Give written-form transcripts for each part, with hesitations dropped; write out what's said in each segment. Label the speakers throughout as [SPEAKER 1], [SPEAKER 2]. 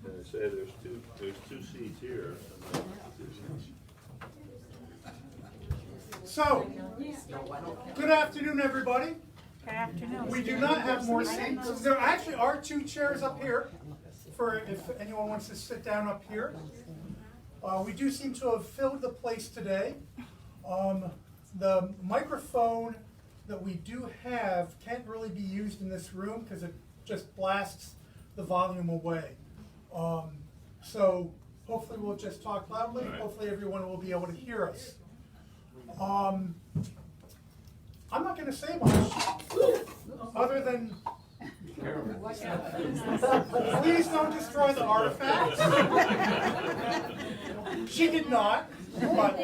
[SPEAKER 1] And I say there's two seats here.
[SPEAKER 2] So, good afternoon, everybody.
[SPEAKER 3] Good afternoon.
[SPEAKER 2] We do not have more seats. There actually are two chairs up here for if anyone wants to sit down up here. We do seem to have filled the place today. The microphone that we do have can't really be used in this room because it just blasts the volume away. So hopefully we'll just talk loudly. Hopefully everyone will be able to hear us. I'm not going to say much other than please don't destroy the artifacts. She did not. But,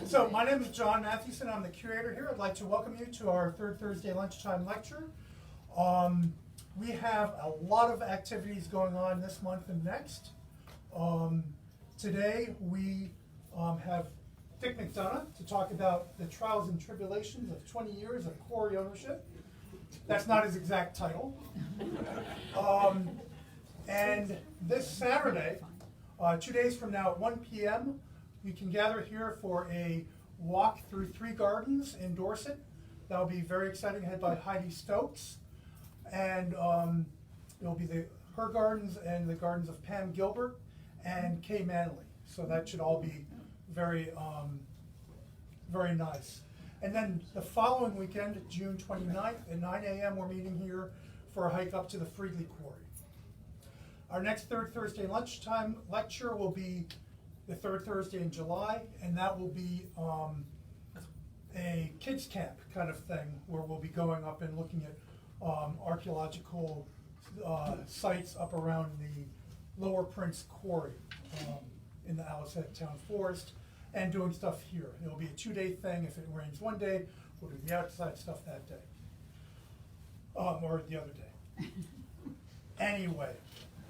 [SPEAKER 2] so my name is John Mathewson. I'm the curator here. I'd like to welcome you to our third Thursday lunchtime lecture. We have a lot of activities going on this month and next. Today we have Dick McDonough to talk about the trials and tribulations of 20 years of Quarry ownership. That's not his exact title. And this Saturday, 2 days from now at 1 p.m., we can gather here for a walk through 3 gardens in Dorset. That'll be very exciting, headed by Heidi Stokes. And it'll be her gardens and the gardens of Pam Gilbert and Kay Manley. So that should all be very, very nice. And then the following weekend, June 29th at 9 a.m., we're meeting here for a hike up to the Freedley Quarry. Our next third Thursday lunchtime lecture will be the third Thursday in July, and that will be a kids camp kind of thing where we'll be going up and looking at archaeological sites up around the Lower Prince Quarry in the Alice Head Town Forest, and doing stuff here. It'll be a 2-day thing. If it rains one day, we'll do the outside stuff that day, or the other day. Anyway,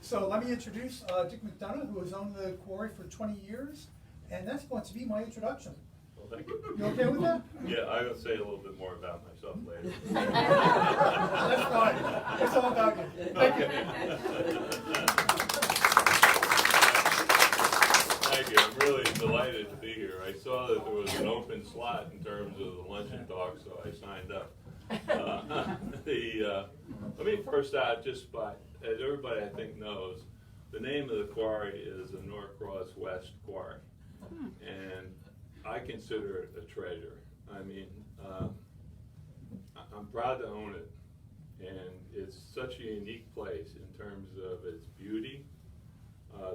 [SPEAKER 2] so let me introduce Dick McDonough, who has owned the quarry for 20 years, and that's going to be my introduction.
[SPEAKER 1] Well, thank you.
[SPEAKER 2] You okay with that?
[SPEAKER 1] Yeah, I will say a little bit more about myself later.
[SPEAKER 2] That's fine. It's all about you. Thank you.
[SPEAKER 1] Thank you. I'm really delighted to be here. I saw that there was an open slot in terms of the luncheon talk, so I signed up. Let me first out just by, as everybody I think knows, the name of the quarry is the Norcross West Quarry. And I consider it a treasure. I mean, I'm proud to own it. And it's such a unique place in terms of its beauty,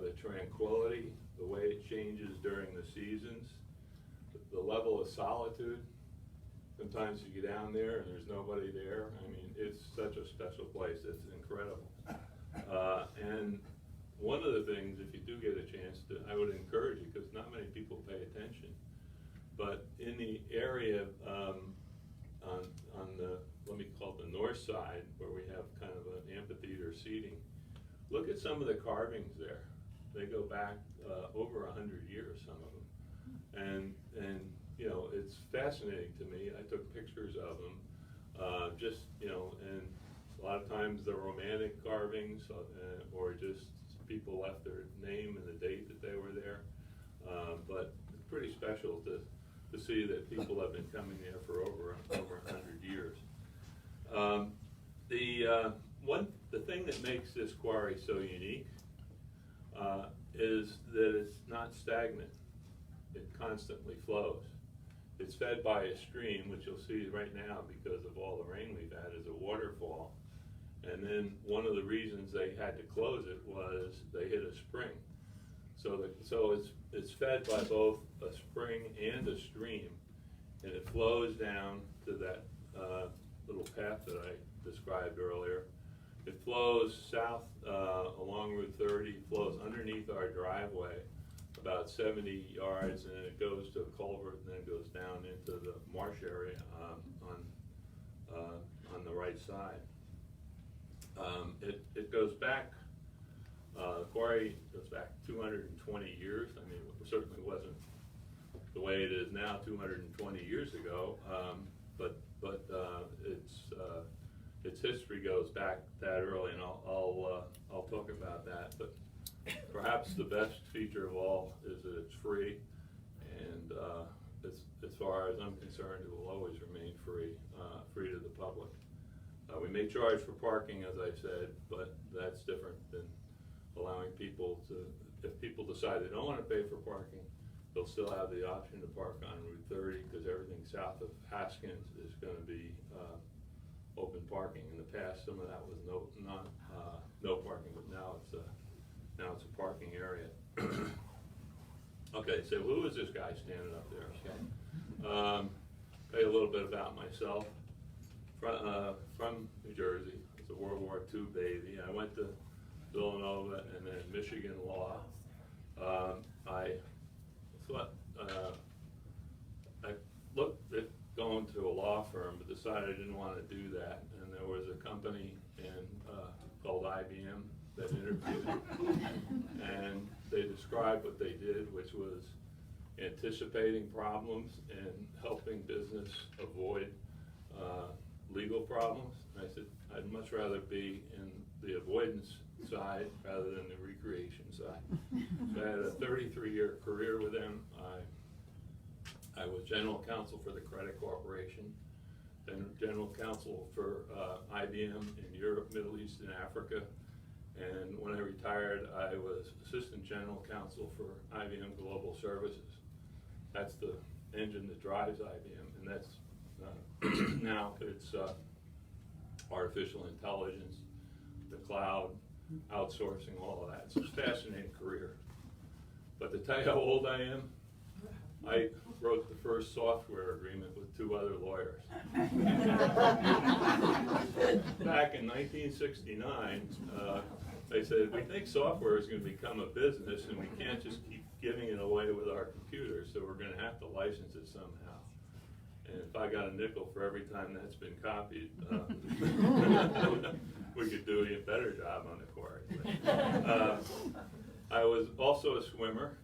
[SPEAKER 1] the tranquility, the way it changes during the seasons, the level of solitude. Sometimes you get down there and there's nobody there. I mean, it's such a special place. It's incredible. And one of the things, if you do get a chance to, I would encourage you, because not many people pay attention, but in the area on the, let me call it the north side, where we have kind of an amphitheater seating, look at some of the carvings there. They go back over 100 years, some of them. And you know, it's fascinating to me. I took pictures of them, just, you know, and a lot of times they're romantic carvings, or just people left their name and the date that they were there. But it's pretty special to see that people have been coming there for over 100 years. The thing that makes this quarry so unique is that it's not stagnant. It constantly flows. It's fed by a stream, which you'll see right now because of all the rain we've had, is a waterfall. And then one of the reasons they had to close it was they hit a spring. So it's fed by both a spring and a stream, and it flows down to that little path that I described earlier. It flows south along Route 30, flows underneath our driveway about 70 yards, and then it goes to a culvert, and then it goes down into the marsh area on the right side. It goes back, the quarry goes back 220 years. I mean, it certainly wasn't the way it is now 220 years ago, but it's its history goes back that early, and I'll talk about that. But perhaps the best feature of all is that it's free, and as far as I'm concerned, it will always remain free to the public. We may charge for parking, as I said, but that's different than allowing people to, if people decide they don't want to pay for parking, they'll still have the option to park on Route 30, because everything south of Haskins is going to be open parking. In the past, some of that was no parking, but now it's a parking area. Okay, so who is this guy standing up there? Okay, tell you a little bit about myself. From New Jersey. It's a World War II baby. I went to Villanova and then Michigan Law. I looked at going to a law firm, but decided I didn't want to do that. And there was a company called IBM that interviewed me. And they described what they did, which was anticipating problems and helping business avoid legal problems. And I said, I'd much rather be in the avoidance side rather than the recreation side. So I had a 33-year career with them. I was general counsel for the Credit Corporation, then general counsel for IBM in Europe, Middle East, and Africa. And when I retired, I was assistant general counsel for IBM Global Services. That's the engine that drives IBM, and that's now it's artificial intelligence, the cloud, outsourcing, all of that. It's a fascinating career. But to tell you how old I am, I wrote the first software agreement with 2 other lawyers. Back in 1969, they said, we think software is going to become a business and we can't just keep giving it away with our computers, so we're going to have to license it somehow. And if I got a nickel for every time that's been copied, we could do a better job on the Quarry. I was also a swimmer.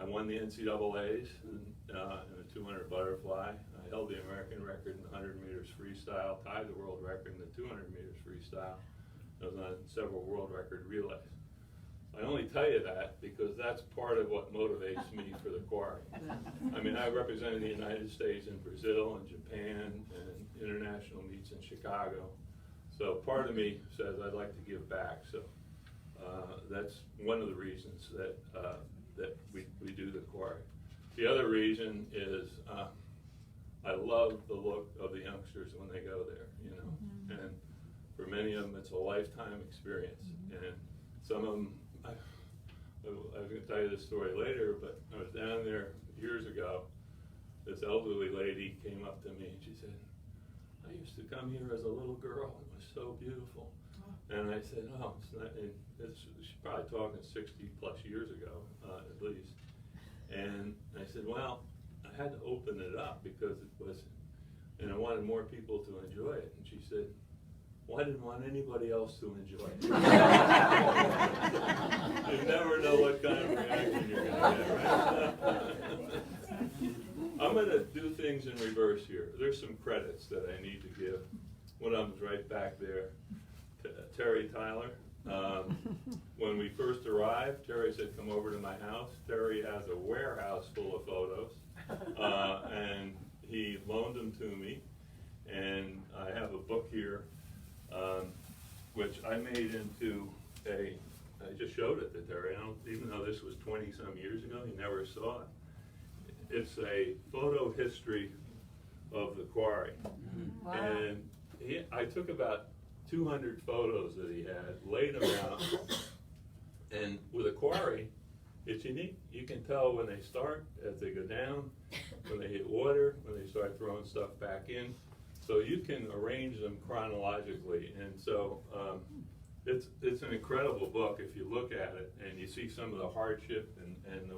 [SPEAKER 1] I won the NCAAs in the 200 butterfly. I held the American record in the 100 meters freestyle, tied the world record in the 200 meters freestyle. I was on several world record relays. I only tell you that because that's part of what motivates me for the Quarry. I mean, I represented the United States in Brazil and Japan and international meets in Chicago. So part of me says I'd like to give back. So that's one of the reasons that we do the Quarry. The other reason is I love the look of the youngsters when they go there, you know. And for many of them, it's a lifetime experience. And some of them, I was going to tell you this story later, but I was down there years ago. This elderly lady came up to me and she said, I used to come here as a little girl. It was so beautiful. And I said, oh, it's not, she's probably talking 60 plus years ago, at least. And I said, well, I had to open it up because it was, and I wanted more people to enjoy it. And she said, well, I didn't want anybody else to enjoy it. You never know what kind of reaction you're going to get, right? I'm going to do things in reverse here. There's some credits that I need to give. One of them's right back there. Terry Tyler. When we first arrived, Terry said, come over to my house. Terry has a warehouse full of photos, and he loaned them to me. And I have a book here, which I made into I just showed it to Terry. Even though this was 20-some years ago, he never saw it. It's a photo history of the Quarry. Wow. And I took about 200 photos that he had, laid them out, and with a Quarry, it's unique. You can tell when they start, as they go down, when they hit water, when they start throwing stuff back in. So you can arrange them chronologically, and so it's an incredible book if you look at it and you see some of the hardship and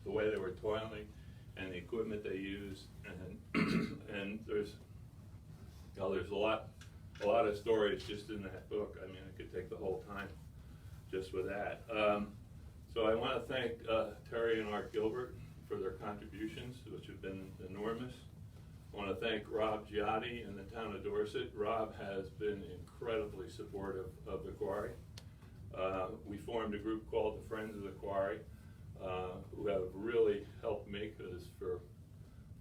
[SPEAKER 1] the way they were toiling and the equipment they used, and there's a lot of stories just in that book. I mean, I could take the whole time just with that. So I want to thank Terry and Art Gilbert for their contributions, which have been enormous. I want to thank Rob Giotti and the town of Dorset. Rob has been incredibly supportive of the Quarry. We formed a group called the Friends of the Quarry, who have really helped make this for,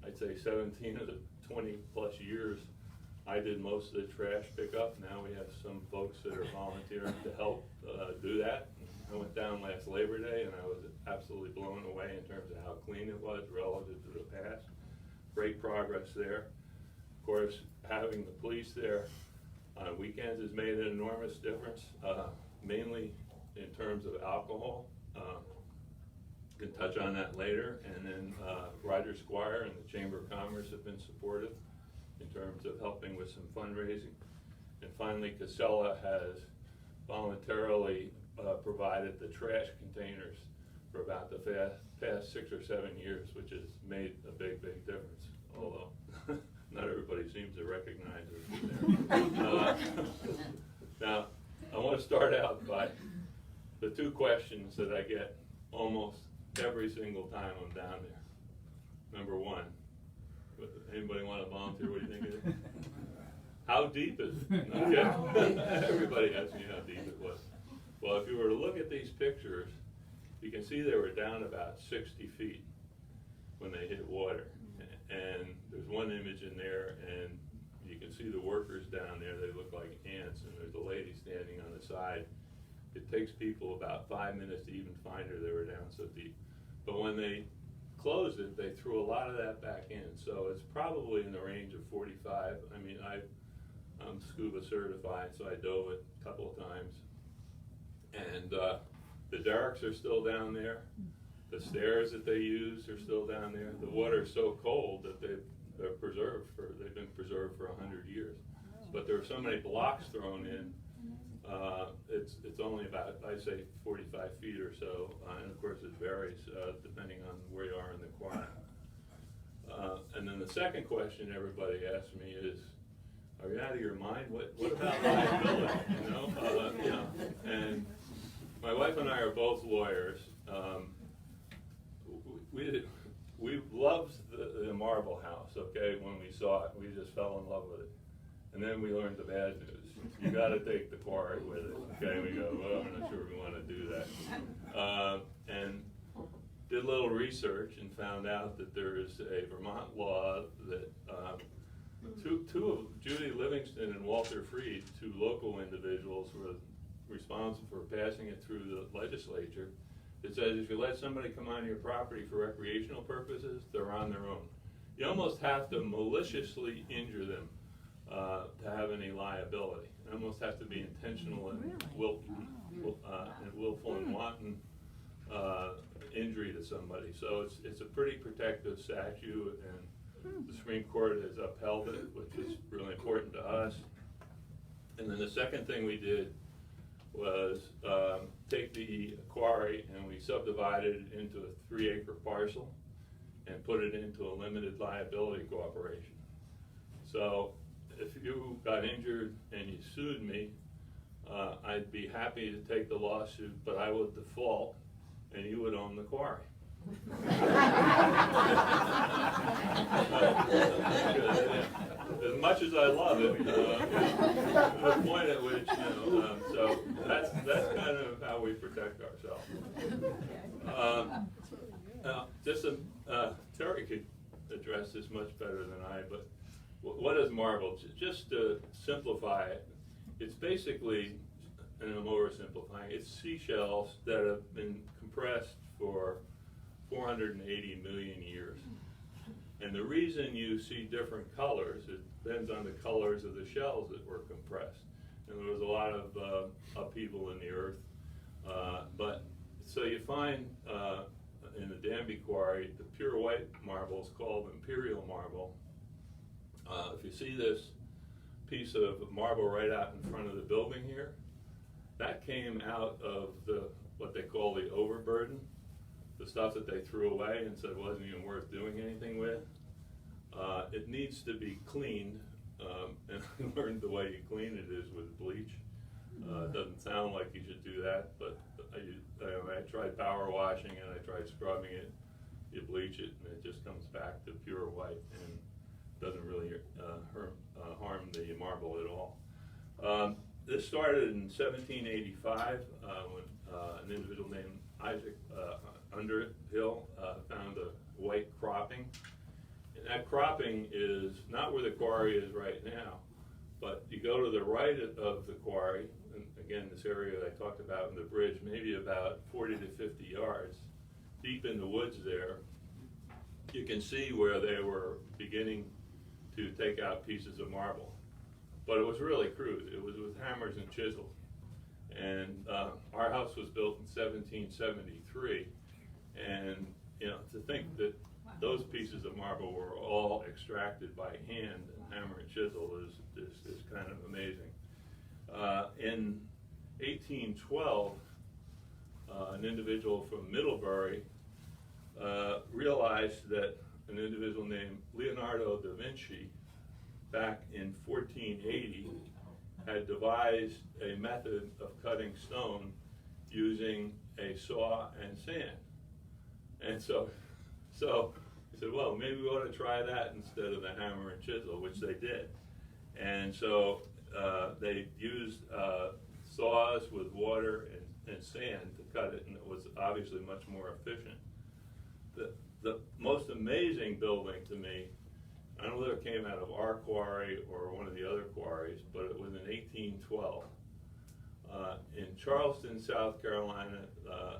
[SPEAKER 1] I'd say, 17 of the 20 plus years. I did most of the trash pickup. Now we have some folks that are volunteering to help do that. I went down last Labor Day and I was absolutely blown away in terms of how clean it was relative to the past. Great progress there. Of course, having the police there on weekends has made an enormous difference, mainly in terms of alcohol. Can touch on that later. And then Roger Squire and the Chamber of Commerce have been supportive in terms of helping with some fundraising. And finally, Casella has voluntarily provided the trash containers for about the past 6 or 7 years, which has made a big, big difference, although not everybody seems to recognize it. Now, I want to start out by the two questions that I get almost every single time I'm down there. Number one, anybody want to volunteer? What do you think it is? How deep is it? Okay. Everybody asks me how deep it was. Well, if you were to look at these pictures, you can see they were down about 60 feet when they hit water. And there's one image in there, and you can see the workers down there. They look like ants, and there's a lady standing on the side. It takes people about 5 minutes to even find her. They were down so deep. But when they closed it, they threw a lot of that back in. So it's probably in the range of 45. I mean, I'm scuba certified, so I dove it a couple of times. And the derricks are still down there. The stairs that they use are still down there. The water is so cold that they've been preserved for 100 years. But there are so many blocks thrown in. It's only about, I'd say, 45 feet or so, and of course it varies depending on where you are in the Quarry. And then the second question everybody asks me is, are you out of your mind? What about liability? You know, and my wife and I are both lawyers. We loved the Marble House, okay, when we saw it. We just fell in love with it. And then we learned the bad news. You got to take the Quarry with it, okay? We go, well, I'm not sure we want to do that. And did a little research and found out that there is a Vermont law that two of Judy Livingston and Walter Freed, two local individuals, were responsible for passing it through the legislature. It says if you let somebody come on your property for recreational purposes, they're on their own. You almost have to maliciously injure them to have any liability. It almost has to be intentional and willful and wanton injury to somebody. So it's a pretty protective statute, and the Supreme Court has upheld it, which is really important to us. And then the second thing we did was take the Quarry and we subdivided it into a 3-acre parcel and put it into a limited liability corporation. So if you got injured and you sued me, I'd be happy to take the lawsuit, but I would default and you would own the Quarry. As much as I love it, the point at which, so that's kind of how we protect ourselves. Terry could address this much better than I, but what is marble? Just to simplify it, it's basically, and I'm oversimplifying, it's seashells that have been compressed for 480 million years. And the reason you see different colors, it depends on the colors of the shells that were compressed. And there was a lot of upheaval in the earth. But so you find in the Danby Quarry, the pure white marble is called imperial marble. If you see this piece of marble right out in front of the building here, that came out of what they call the overburden, the stuff that they threw away and said wasn't even worth doing anything with. It needs to be cleaned, and I learned the way you clean it is with bleach. It doesn't sound like you should do that, but I tried power washing and I tried scrubbing it. You bleach it and it just comes back to pure white. And doesn't really harm the marble at all. This started in 1785 when an individual named Isaac Underhill found a white cropping. And that cropping is not where the quarry is right now, but you go to the right of the quarry, and again, this area that I talked about in the bridge, maybe about 40 to 50 yards, deep in the woods there, you can see where they were beginning to take out pieces of marble. But it was really crude. It was with hammers and chisels. And our house was built in 1773, and to think that those pieces of marble were all extracted by hand and hammer and chisel is kind of amazing. In 1812, an individual from Middlebury realized that an individual named Leonardo da Vinci, back in 1480, had devised a method of cutting stone using a saw and sand. And so he said, well, maybe we ought to try that instead of the hammer and chisel, which they did. And so they used saws with water and sand to cut it, and it was obviously much more efficient. The most amazing building to me, I don't know whether it came out of our quarry or one of the other quarries, but it was in 1812. In Charleston, South Carolina,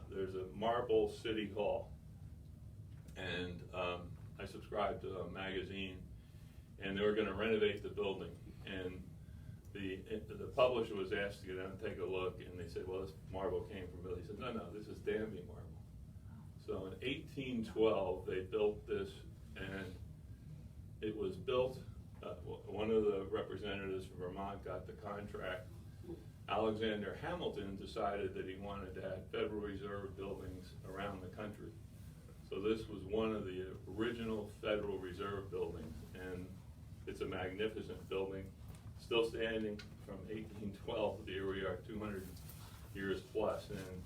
[SPEAKER 1] there's a marble city hall. And I subscribed to a magazine, and they were going to renovate the building. And the publisher was asked to get down and take a look, and they said, well, this marble came from Italy. He said, no, this is Danby marble. So in 1812, they built this, and it was built, one of the representatives from Vermont got the contract. Alexander Hamilton decided that he wanted to have Federal Reserve buildings around the country. So this was one of the original Federal Reserve buildings, and it's a magnificent building, still standing from 1812 to here we are, 200 years plus. And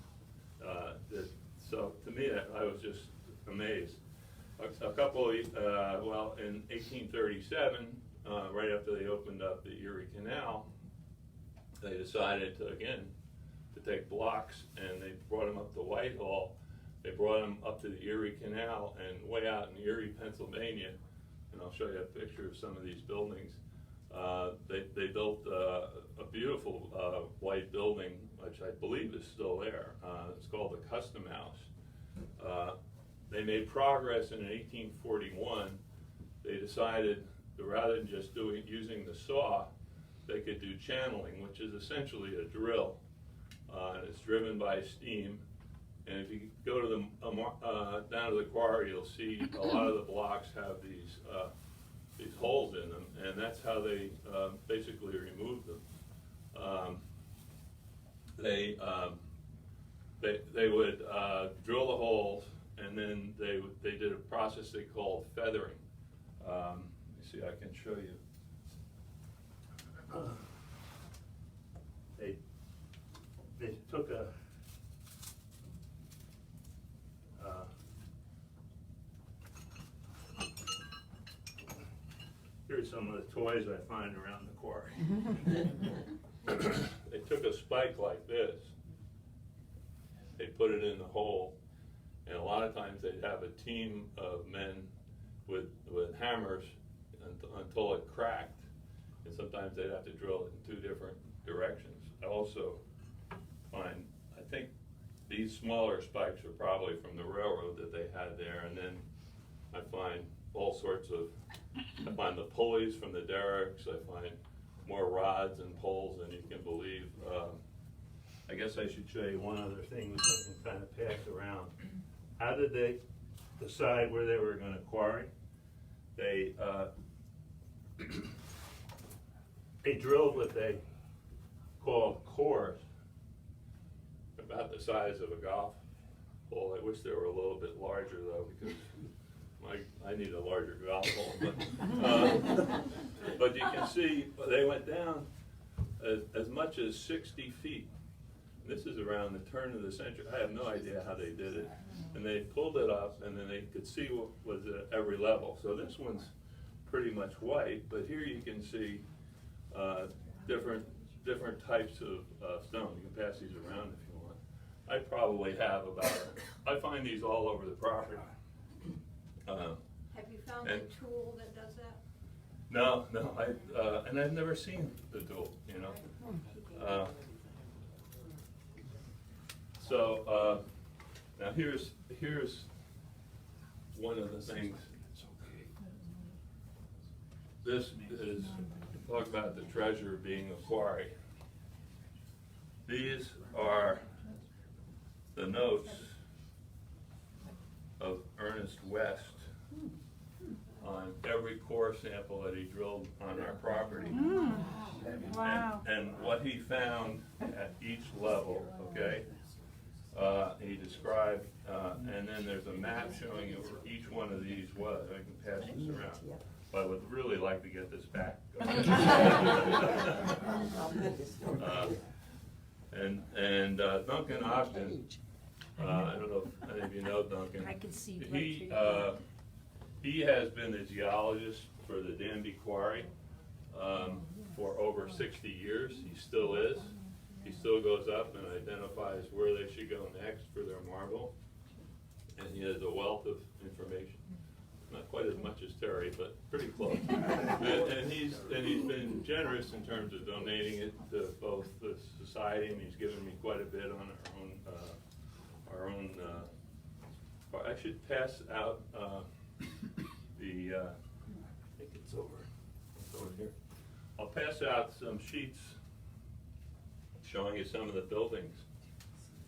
[SPEAKER 1] so to me, I was just amazed. A couple, well, in 1837, right after they opened up the Erie Canal, they decided to, again, to take blocks, and they brought them up to Whitehall. They brought them up to the Erie Canal, and way out in Erie, Pennsylvania, and I'll show you a picture of some of these buildings. They built a beautiful white building, which I believe is still there. It's called the Custom House. They made progress, and in 1841, they decided that rather than just using the saw, they could do channeling, which is essentially a drill, and it's driven by steam. And if you go to down to the quarry, you'll see a lot of the blocks have these holes in them, and that's how they basically remove them. They would drill the holes, and then they did a process they called feathering. Let me see, I can show you. They took a here's some of the toys I find around the quarry. They took a spike like this, they put it in the hole, and a lot of times they'd have a team of men with hammers until it cracked, and sometimes they'd have to drill it in two different directions. I also find, I think these smaller spikes are probably from the railroad that they had there, and then I find all sorts of, I find the pulleys from the derricks, I find more rods and poles than you can believe. I guess I should show you one other thing which I can kind of pass around. How did they decide where they were going to quarry? They drilled what they called cores, about the size of a golf ball. I wish they were a little bit larger though, because I need a larger golf ball. But you can see they went down as much as 60 feet. This is around the turn of the century. I have no idea how they did it. And they pulled it up, and then they could see what was at every level. So this one's pretty much white, but here you can see different types of stone. You can pass these around if you want. I probably have I find these all over the property.
[SPEAKER 3] Have you found a tool that does that?
[SPEAKER 1] No, and I've never seen the tool, you know. So now here's one of the things. This is, talk about the treasure being a quarry. These are the notes of Ernest West on every core sample that he drilled on our property.
[SPEAKER 4] Wow.
[SPEAKER 1] And what he found at each level, okay, he described, and then there's a map showing you where each one of these was. I can pass this around. But I would really like to get this back. And Duncan Ogden, I don't know if any of you know Duncan.
[SPEAKER 4] I can see right through
[SPEAKER 1] He has been the geologist for the Danby Quarry for over 60 years. He still is. He still goes up and identifies where they should go next for their marble. And he has a wealth of information. Not quite as much as Terry, but pretty close. and he's been generous in terms of donating it to both the society, and he's given me quite a bit on our own. I should pass out I think it's over here. I'll pass out some sheets showing you some of the buildings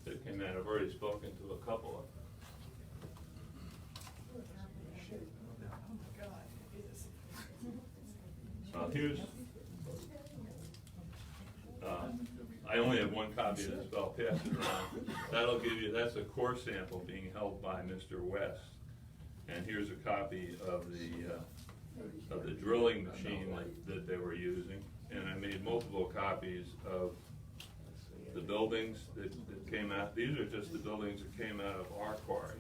[SPEAKER 1] that came out. I've already spoken to a couple of them. Here's, I only have one copy of this, but I'll pass it around. That'll give you, that's a core sample being held by Mr. West. And here's a copy of the drilling machine that they were using. And I made multiple copies of the buildings that came out. These are just the buildings that came out of our quarry.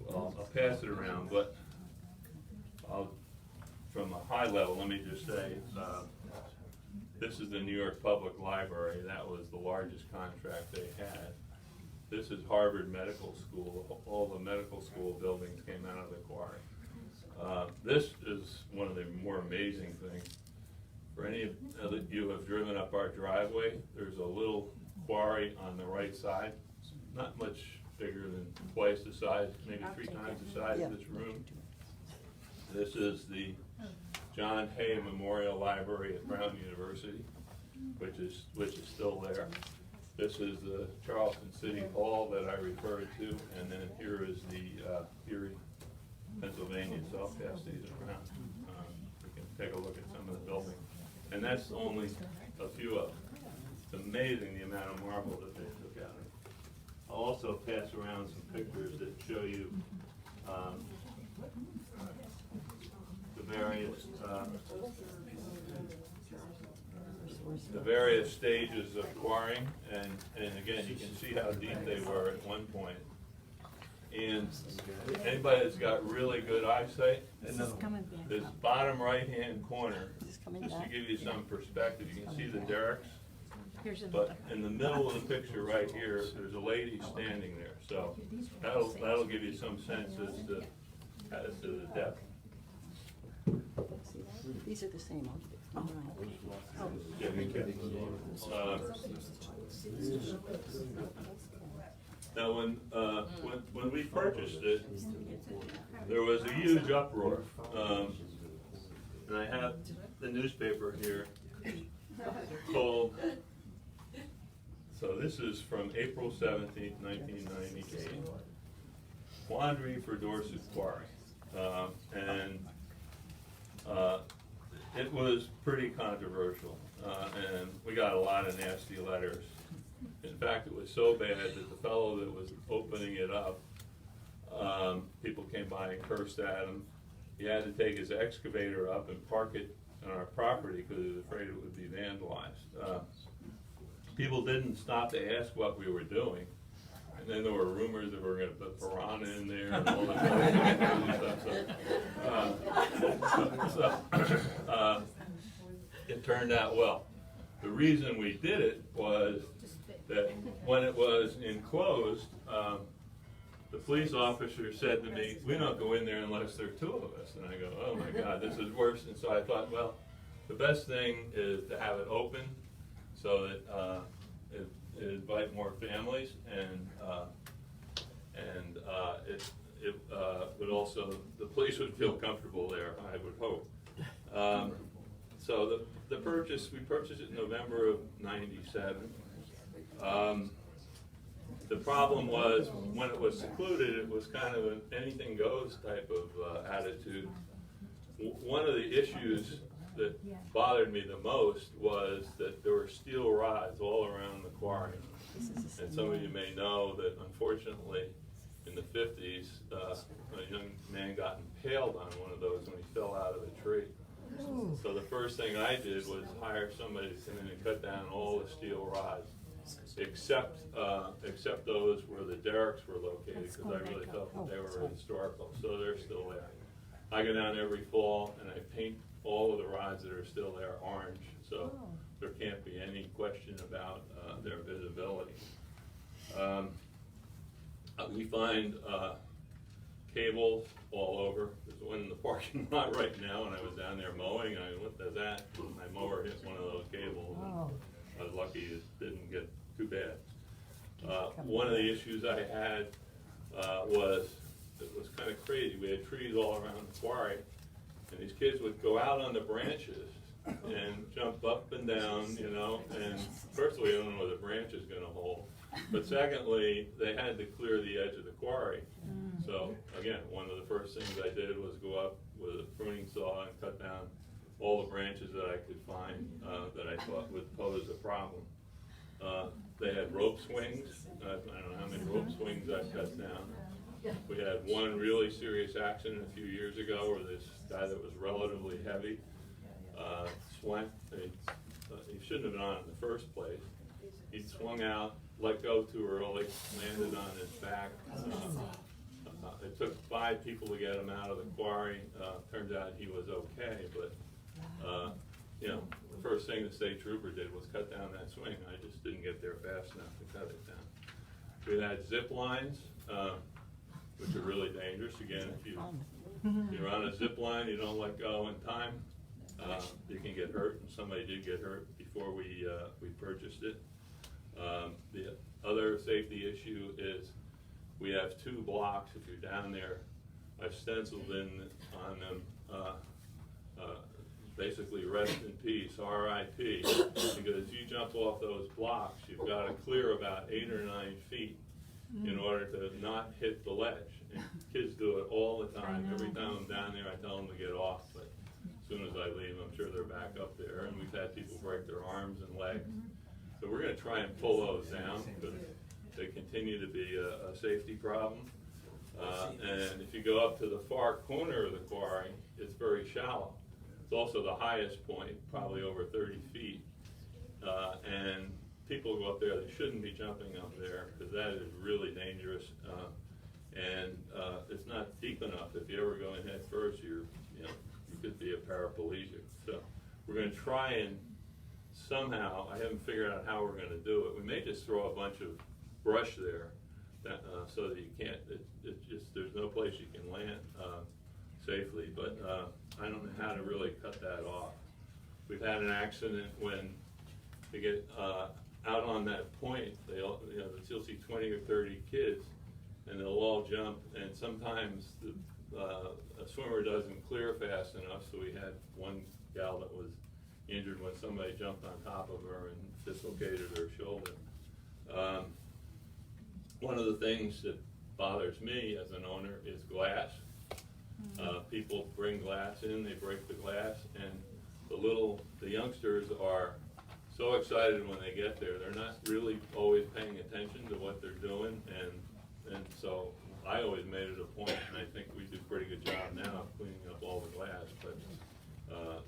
[SPEAKER 1] Well, I'll pass it around, but from a high level, let me just say, this is the New York Public Library. That was the largest contract they had. This is Harvard Medical School. All the medical school buildings came out of the quarry. This is one of the more amazing things. For any of you who have driven up our driveway, there's a little quarry on the right side, not much bigger than twice the size, maybe 3 times the size of this room. This is the John Hay Memorial Library at Brown University, which is still there. This is the Charleston City Hall that I referred to, and then here is the Erie, Pennsylvania. So I'll pass these around. We can take a look at some of the buildings. And that's only a few of them. It's amazing the amount of marble that they took out of it. I'll also pass around some pictures that show you the various stages of quarrying, and again, you can see how deep they were at one point. And anybody that's got really good eyesight, this bottom right-hand corner, just to give you some perspective, you can see the derricks. But in the middle of the picture right here, there's a lady standing there. So that'll give you some sense as to the depth.
[SPEAKER 4] These are the same. Oh,
[SPEAKER 1] Yeah, we can. Now, when we purchased it, there was a huge uproar, and I have the newspaper here called. So this is from April 17th, 1998. Quandary for Dorset Quarry, and it was pretty controversial, and we got a lot of nasty letters. In fact, it was so bad that the fellow that was opening it up, people came by and cursed at him. He had to take his excavator up and park it on our property because he was afraid it would be vandalized. People didn't stop to ask what we were doing. And then there were rumors that we were gonna put piranha in there and all this other stuff, it turned out well. The reason we did it was that when it was enclosed, the police officer said to me, "We don't go in there unless there are two of us." And I go, "Oh my God, this is worse." And so I thought, well, the best thing is to have it open so that it invite more families, and it would also, the police would feel comfortable there, I would hope. So we purchased it in November of '97. The problem was, when it was secluded, it was kind of an anything goes type of attitude. One of the issues that bothered me the most was that there were steel rods all around the quarry. And some of you may know that unfortunately in the 50s, a young man got impaled on one of those when he fell out of a tree. So the first thing I did was hire somebody to come in and cut down all the steel rods, except those where the derricks were located, because I really felt that they were historical, so they're still there. I go down every fall and I paint all of the rods that are still there orange, so there can't be any question about their visibility. We find cables all over. There's one in the parking lot right now, and I was down there mowing, and I looked at that, and my mower hit one of those cables. And I was lucky it didn't get too bad. One of the issues I had was, it was kind of crazy. We had trees all around the quarry, and these kids would go out on the branches and jump up and down, you know, and firstly, I don't know what the branch is gonna hold, but secondly, they had to clear the edge of the quarry. So again, one of the first things I did was go up with a pruning saw and cut down all the branches that I could find that I thought would pose a problem. They had rope swings. I don't know how many rope swings I've cut down. We had one really serious accident a few years ago where this guy that was relatively heavy swung. He shouldn't have been on it in the first place. He swung out, let go too early, landed on his back. It took 5 people to get him out of the quarry. Turns out he was okay, but you know, the first thing the state trooper did was cut down that swing. I just didn't get there fast enough to cut it down. We had zip lines, which are really dangerous. Again, if you're on a zip line, you don't let go in time, you can get hurt, and somebody did get hurt before we purchased it. The other safety issue is we have 2 blocks. If you're down there, I've stenciled in on them basically rest in peace, R.I.P. Because if you jump off those blocks, you've got to clear about 8 or 9 feet in order to not hit the ledge. And kids do it all the time. Every time I'm down there, I tell them to get off, but as soon as I leave, I'm sure they're back up there. And we've had people break their arms and legs. So we're going to try and pull those down, because they continue to be a safety problem. And if you go up to the far corner of the quarry, it's very shallow. It's also the highest point, probably over 30 feet. And people go up there, they shouldn't be jumping up there, because that is really dangerous. And it's not deep enough. If you ever go in head first, you could be a paraplegic. So we're going to try and somehow, I haven't figured out how we're going to do it. We may just throw a bunch of brush there, so that you can't, it's just, there's no place you can land safely, but I don't know how to really cut that off. We've had an accident when they get out on that point, you'll see 20 or 30 kids, and they'll all jump, and sometimes a swimmer doesn't clear fast enough, so we had one gal that was injured when somebody jumped on top of her and dislocated her shoulder. One of the things that bothers me as an owner is glass. People bring glass in, they break the glass, and the youngsters are so excited when they get there. They're not really always paying attention to what they're doing, and so I always made it a point, and I think we do a pretty good job now of cleaning up all the glass, but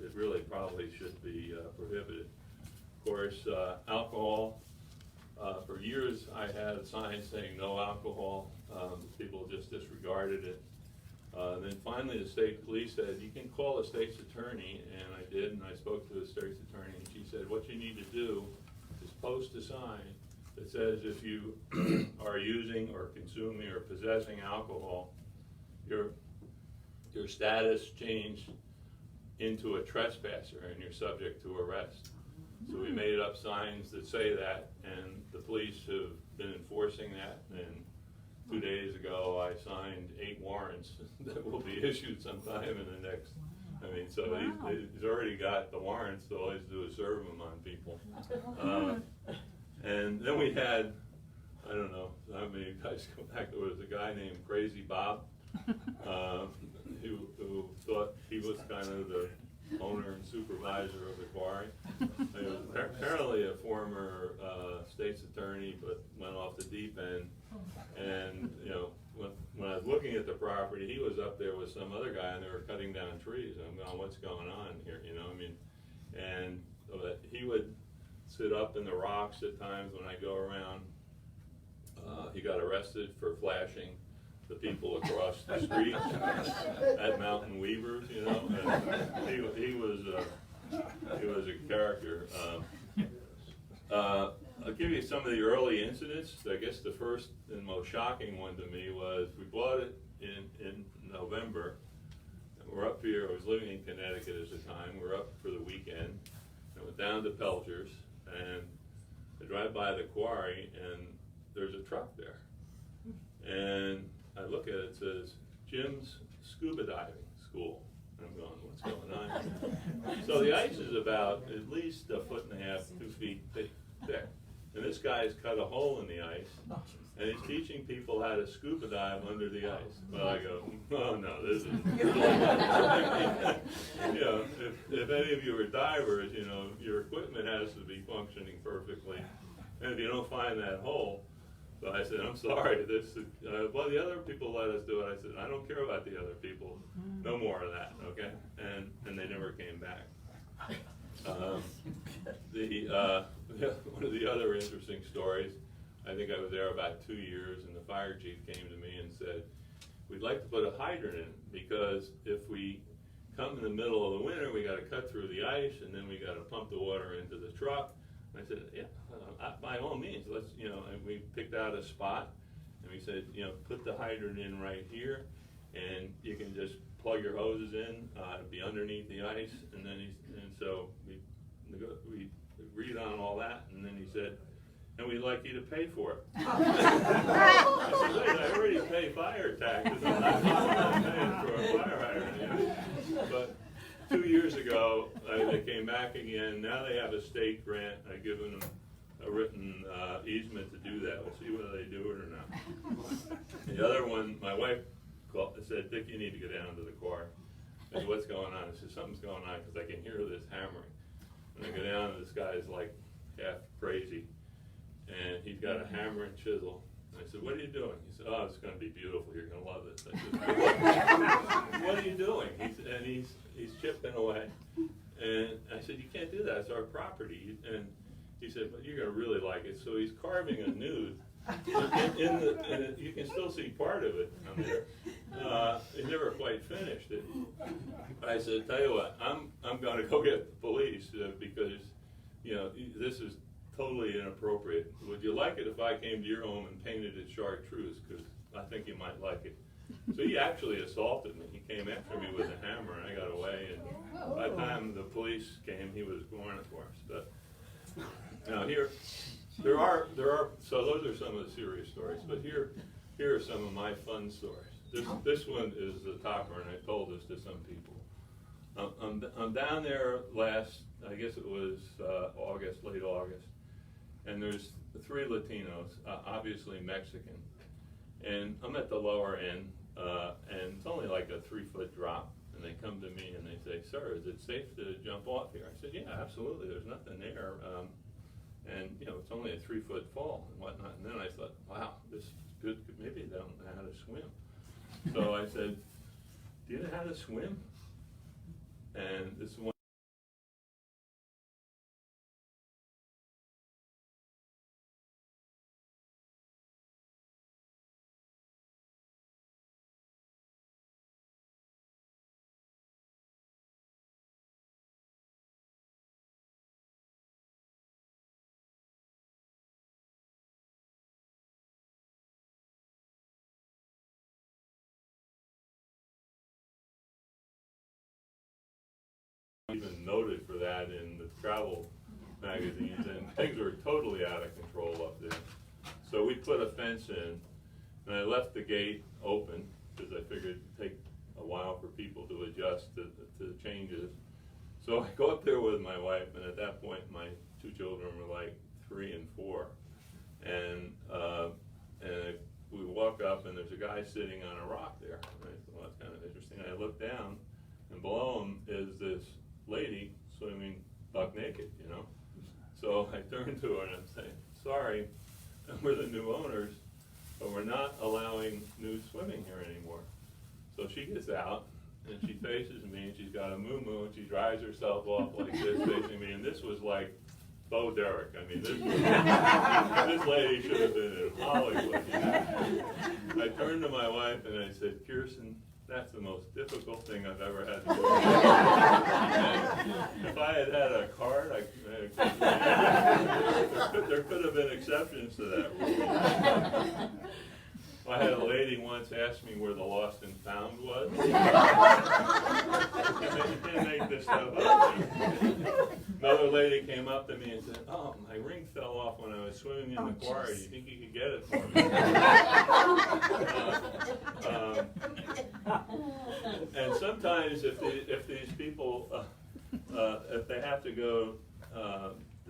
[SPEAKER 1] it really probably should be prohibited. Of course, alcohol. For years, I had a sign saying no alcohol. People just disregarded it. Then finally, the state police said, you can call the state's attorney, and I did, and I spoke to the state's attorney, and she said, what you need to do is post a sign that says if you are using or consuming or possessing alcohol, your status changed into a trespasser and you're subject to arrest. So we made up signs that say that, and the police have been enforcing that, and 2 days ago I signed 8 warrants that will be issued sometime in the next, so
[SPEAKER 4] Wow.
[SPEAKER 1] he's already got the warrants, so all he's do is serve them on people. And then we had, I don't know how many of you guys go back, there was a guy named Crazy Bob, who thought he was kind of the owner and supervisor of the quarry. He was apparently a former state's attorney, but went off the deep end. And when I was looking at the property, he was up there with some other guy, and they were cutting down trees. And I'm going, what's going on here? And he would sit up in the rocks at times when I go around. He got arrested for flashing the people across the street at Mountain Weavers, and he was a character. I'll give you some of the early incidents. I guess the first and most shocking one to me was we bought it in November. We're up here, I was living in Connecticut at the time, we're up for the weekend, and went down to Pelcher's, and I drive by the quarry, and there's a truck there. And I look at it, it says, Jim's Scuba Diving School. And I'm going, what's going on? So the ice is about at least 1.5 feet, 2 feet thick. And this guy's cut a hole in the ice, and he's teaching people how to scuba dive under the ice. Well, I go, oh no, this is, if any of you are divers, your equipment has to be functioning perfectly. And if you don't find that hole, so I said, I'm sorry, well, the other people let us do it. I said, I don't care about the other people. No more of that, okay? And they never came back. One of the other interesting stories, I think I was there about 2 years, and the fire chief came to me and said, we'd like to put a hydrant in, because if we come in the middle of the winter, we got to cut through the ice, and then we got to pump the water into the truck. And I said, yeah, by all means, let's, and we picked out a spot, and we said, put the hydrant in right here, and you can just plug your hoses in, it'll be underneath the ice, and so we agreed on all that, and then he said, and we'd like you to pay for it. I said, wait, I already pay fire taxes, I'm not paying for a fire hydrant. But 2 years ago, they came back again. Now they have a state grant. I've given them a written easement to do that. We'll see whether they do it or not. The other one, my wife said, Dick, you need to go down to the quarry. I said, what's going on? I said, something's going on, because I can hear this hammering. And I go down, and this guy's like half crazy. And he's got a hammer and chisel. And I said, what are you doing? He said, oh, it's going to be beautiful. You're going to love this. I said, what are you doing? He's chipping away. And I said, you can't do that. It's our property. And he said, but you're going to really like it. So he's carving a nude. And you can still see part of it on there. He never quite finished it. I said, tell you what, I'm going to go get the police because this is totally inappropriate. Would you like it if I came to your home and painted it chartreuse? Because I think you might like it. So he actually assaulted me. He came after me with a hammer, and I got away. And by the time the police came, he was gone, of course. But now there are. So those are some of the serious stories. But here are some of my fun stories. This one is the topper, and I told this to some people. I'm down there I guess it was late August, and there's 3 Latinos, obviously Mexican, and I'm at the lower end, and it's only like a 3-foot drop, and they come to me and they say, sir, is it safe to jump off here? I said, yeah, absolutely, there's nothing there, and it's only a 3-foot fall and whatnot. And then I thought, wow, this is good, maybe they don't know how to swim. So I said, do you know how to swim? And this one even noted for that in the travel magazines, and things were totally out of control up there. So we put a fence in, and I left the gate open because I figured it'd take a while for people to adjust to the changes. So I go up there with my wife, and at that point my two children were like 3 and 4, and we walk up, and there's a guy sitting on a rock there. And I thought, well, that's kind of interesting. I look down, and below him is this lady swimming buck naked, you know. So I turn to her and I'm saying, sorry, we're the new owners, but we're not allowing nude swimming here anymore. So she gets out, and she faces me, and she's got a moo-moo, and she drives herself off like this, facing me, and this was like Bo Derek. I mean, this lady should have been in Hollywood. You know? I turned to my wife and I said, Kirsten, that's the most difficult thing I've ever had to do. If I had had a card, there could have been exceptions to that rule. I had a lady once ask me where the lost and found was. You can't make this stuff up. Another lady came up to me and said, oh, my ring fell off when I was swimming in the Quarry. Do you think you could get it for me? And sometimes if these people, if they have to go to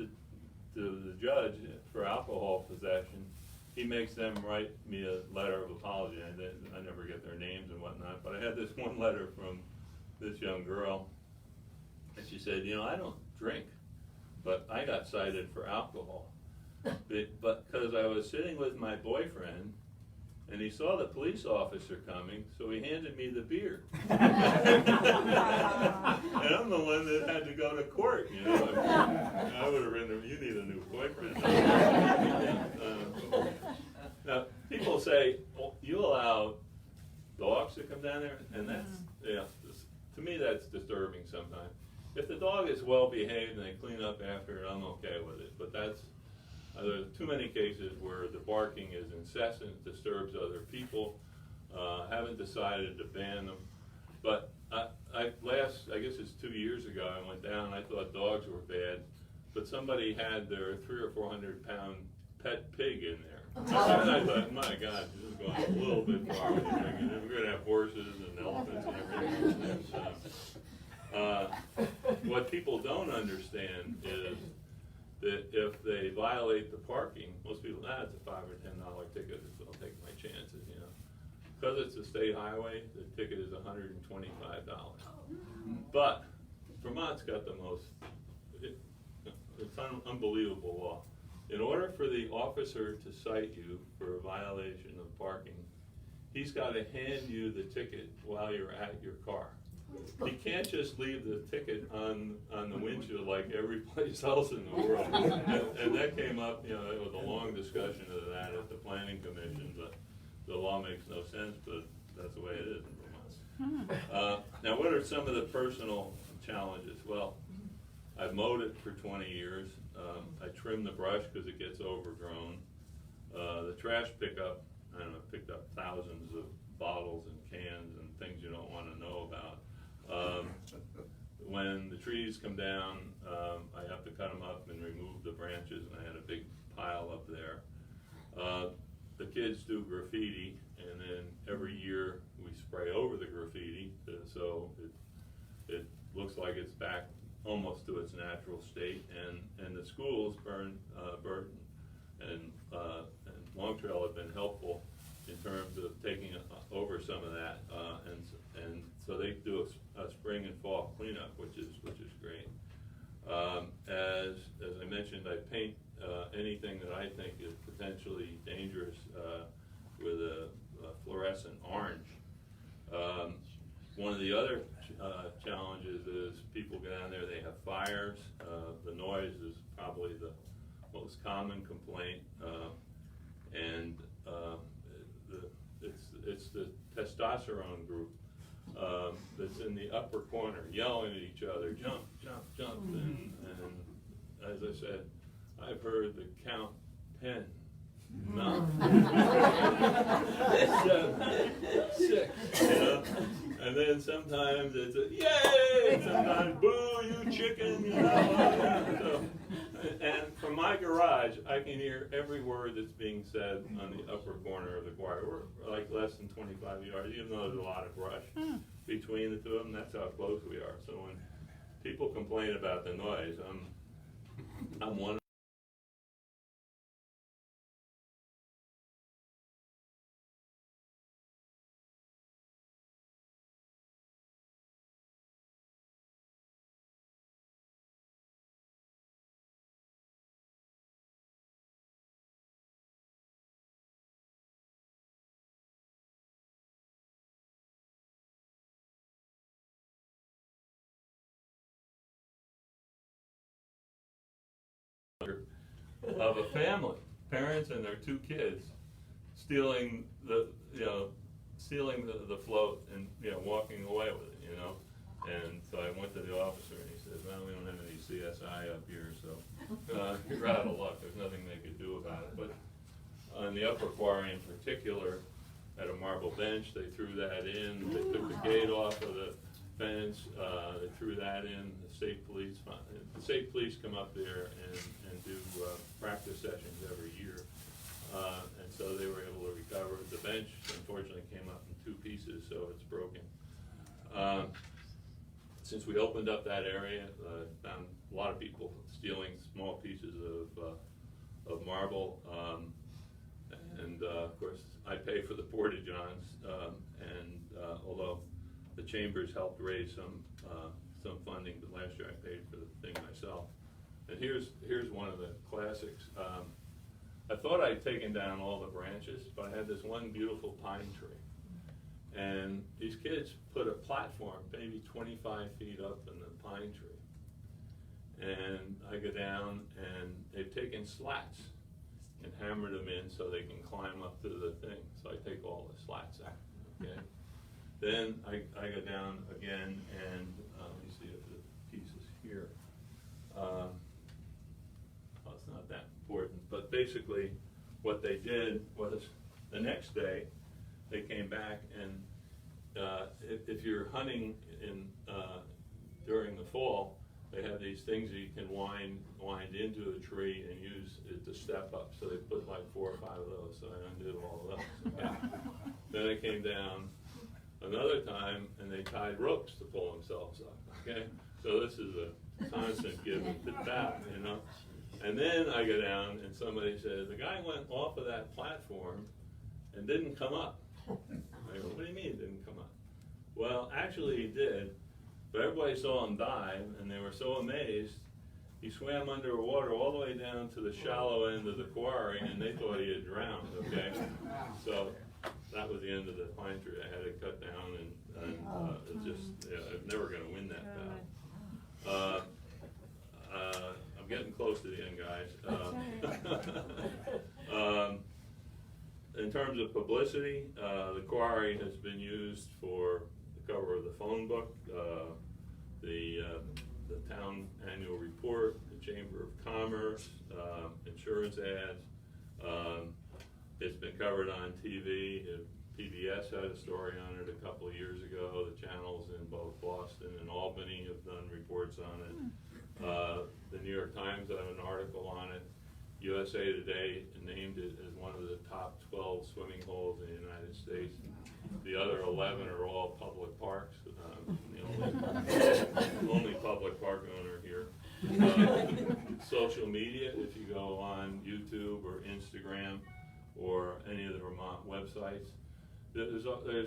[SPEAKER 1] the judge for alcohol possession, he makes them write me a letter of apology. I never get their names and whatnot, but I had this one letter from this young girl, and she said, you know, I don't drink, but I got cited for alcohol. But because I was sitting with my boyfriend, and he saw the police officer coming, so he handed me the beer. And I'm the one that had to go to court, you know. I would have written, you need a new boyfriend. Now, people say, oh, you allow dogs to come down there, and that's, yeah, to me that's disturbing sometimes. If the dog is well behaved and they clean up after it, I'm okay with it, but that's, there's too many cases where the barking is incessant, disturbs other people. Haven't decided to ban them, but I guess it's 2 years ago, I went down, I thought dogs were bad, but somebody had their 300 or 400 pound pet pig in there. And I thought, my God, this is going a little bit far with this thing. We're going to have horses and elephants and everything. What people don't understand is that if they violate the parking, most people, it's a $5 or $10 ticket, so I'll take my chances, you know. Because it's a state highway, the ticket is $125. But Vermont's got the most, it's unbelievable law. In order for the officer to cite you for a violation of parking, he's got to hand you the ticket while you're at your car. He can't just leave the ticket on the windshield like every place else in the world. And that came up, you know, it was a long discussion of that at the Planning Commission, but the law makes no sense, but that's the way it is in Vermont. Now, what are some of the personal challenges? Well, I've mowed it for 20 years. I trim the brush because it gets overgrown. The trash pickup, I don't know, picked up thousands of bottles and cans and things you don't want to know about. When the trees come down, I have to cut them up and remove the branches, and I had a big pile up there. The kids do graffiti, and then every year we spray over the graffiti, so it looks like it's back almost to its natural state, and the schools, Burton and Long Trail have been helpful in terms of taking over some of that, and so they do a spring and fall cleanup, which is great. As I mentioned, I paint anything that I think is potentially dangerous with a fluorescent orange. One of the other challenges is people go down there, they have fires. The noise is probably the most common complaint, and it's the testosterone group that's in the upper corner yelling at each other, jump, jump, jump, and as I said, I've heard the count 10. No. 7, 6, you know? And then sometimes it's a yay, and sometimes, boo, you chicken, you know. So, and from my garage, I can hear every word that's being said on the upper corner of the Quarry. We're like less than 25 yards, even though there's a lot of brush between the two of them. That's how close we are. So when people complain about the noise, I'm one of a family, parents and their two kids, stealing the float and walking away with it, And so I went to the officer and he said, well, we don't have any CSI up here, so you're out of luck. There's nothing they could do about it. But on the upper Quarry in particular, at a marble bench, they threw that in. They took the gate off of the fence. They threw that in. The state police come up there and do practice sessions every year. And so they were able to recover. The bench, unfortunately, came up in 2 pieces, so it's broken. Since we opened up that area, found a lot of people stealing small pieces of marble. And of course, I pay for the porta-johns, although the chambers helped raise some funding, but last year I paid for the thing myself. And here's one of the classics. I thought I'd taken down all the branches, but I had this one beautiful pine tree. And these kids put a platform maybe 25 feet up in the pine tree. And I go down and they've taken slats and hammered them in so they can climb up to the thing. So I take all the slats out, okay? Then I go down again and let me see if the piece is here. Well, it's not that important, but basically what they did was the next day they came back and if you're hunting during the fall, they have these things that you can wind into a tree and use it to step up. So they put like 4 or 5 of those. So I undid all of those. Okay. Then I came down another time and they tied ropes to pull themselves up. Okay. So this is a constant give and tap, And then I go down and somebody says the guy went off of that platform and didn't come up. I go, what do you mean it didn't come up? Well, actually he did. But everybody saw him dive, and they were so amazed, he swam underwater all the way down to the shallow end of the quarry, and they thought he had drowned, okay? So that was the end of the pine tree. I had it cut down, and it just, I'm never going to win that battle. I'm getting close to the end, guys. In terms of publicity, the Quarry has been used for the cover of the phone book, the town annual report, the Chamber of Commerce, insurance ads. It's been covered on TV. PBS had a story on it a couple of years ago. The channels in both Boston and Albany have done reports on it. The New York Times had an article on it. USA Today named it as one of the top 12 swimming holes in the United States. The other 11 are all public parks. The only public park owner here. Social media, if you go on YouTube or Instagram or any of the Vermont websites, there's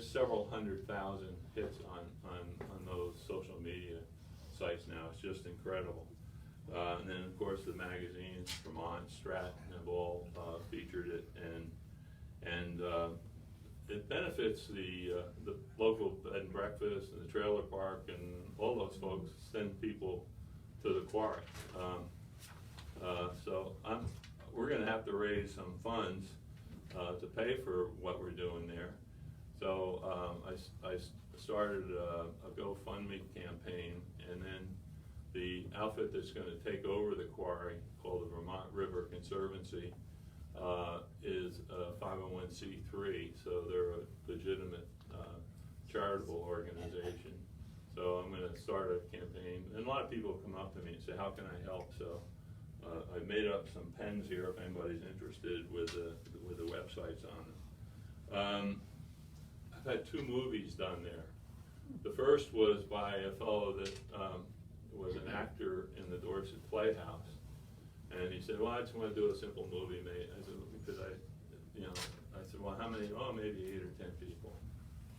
[SPEAKER 1] several 100,000 hits on those social media sites now. It's just incredible. And then of course the magazines, Vermont, Stratton, have all featured it, and it benefits the local bed and breakfast and the trailer park, and all those folks send people to the Quarry. So we're going to have to raise some funds to pay for what we're doing there. So I started a GoFundMe campaign, and then the outfit that's going to take over the Quarry, called the Vermont River Conservancy, is a 501c3, so they're a legitimate charitable organization. So I'm gonna start a campaign, and a lot of people come up to me and say, how can I help? So I've made up some pens here if anybody's interested with the websites on them. I've had 2 movies done there. The first was by a fellow that was an actor in the Dorset Playhouse, and he said, well, I just want to do a simple movie, mate. I said, because I said, well, how many? Oh, maybe 8 or 10 people.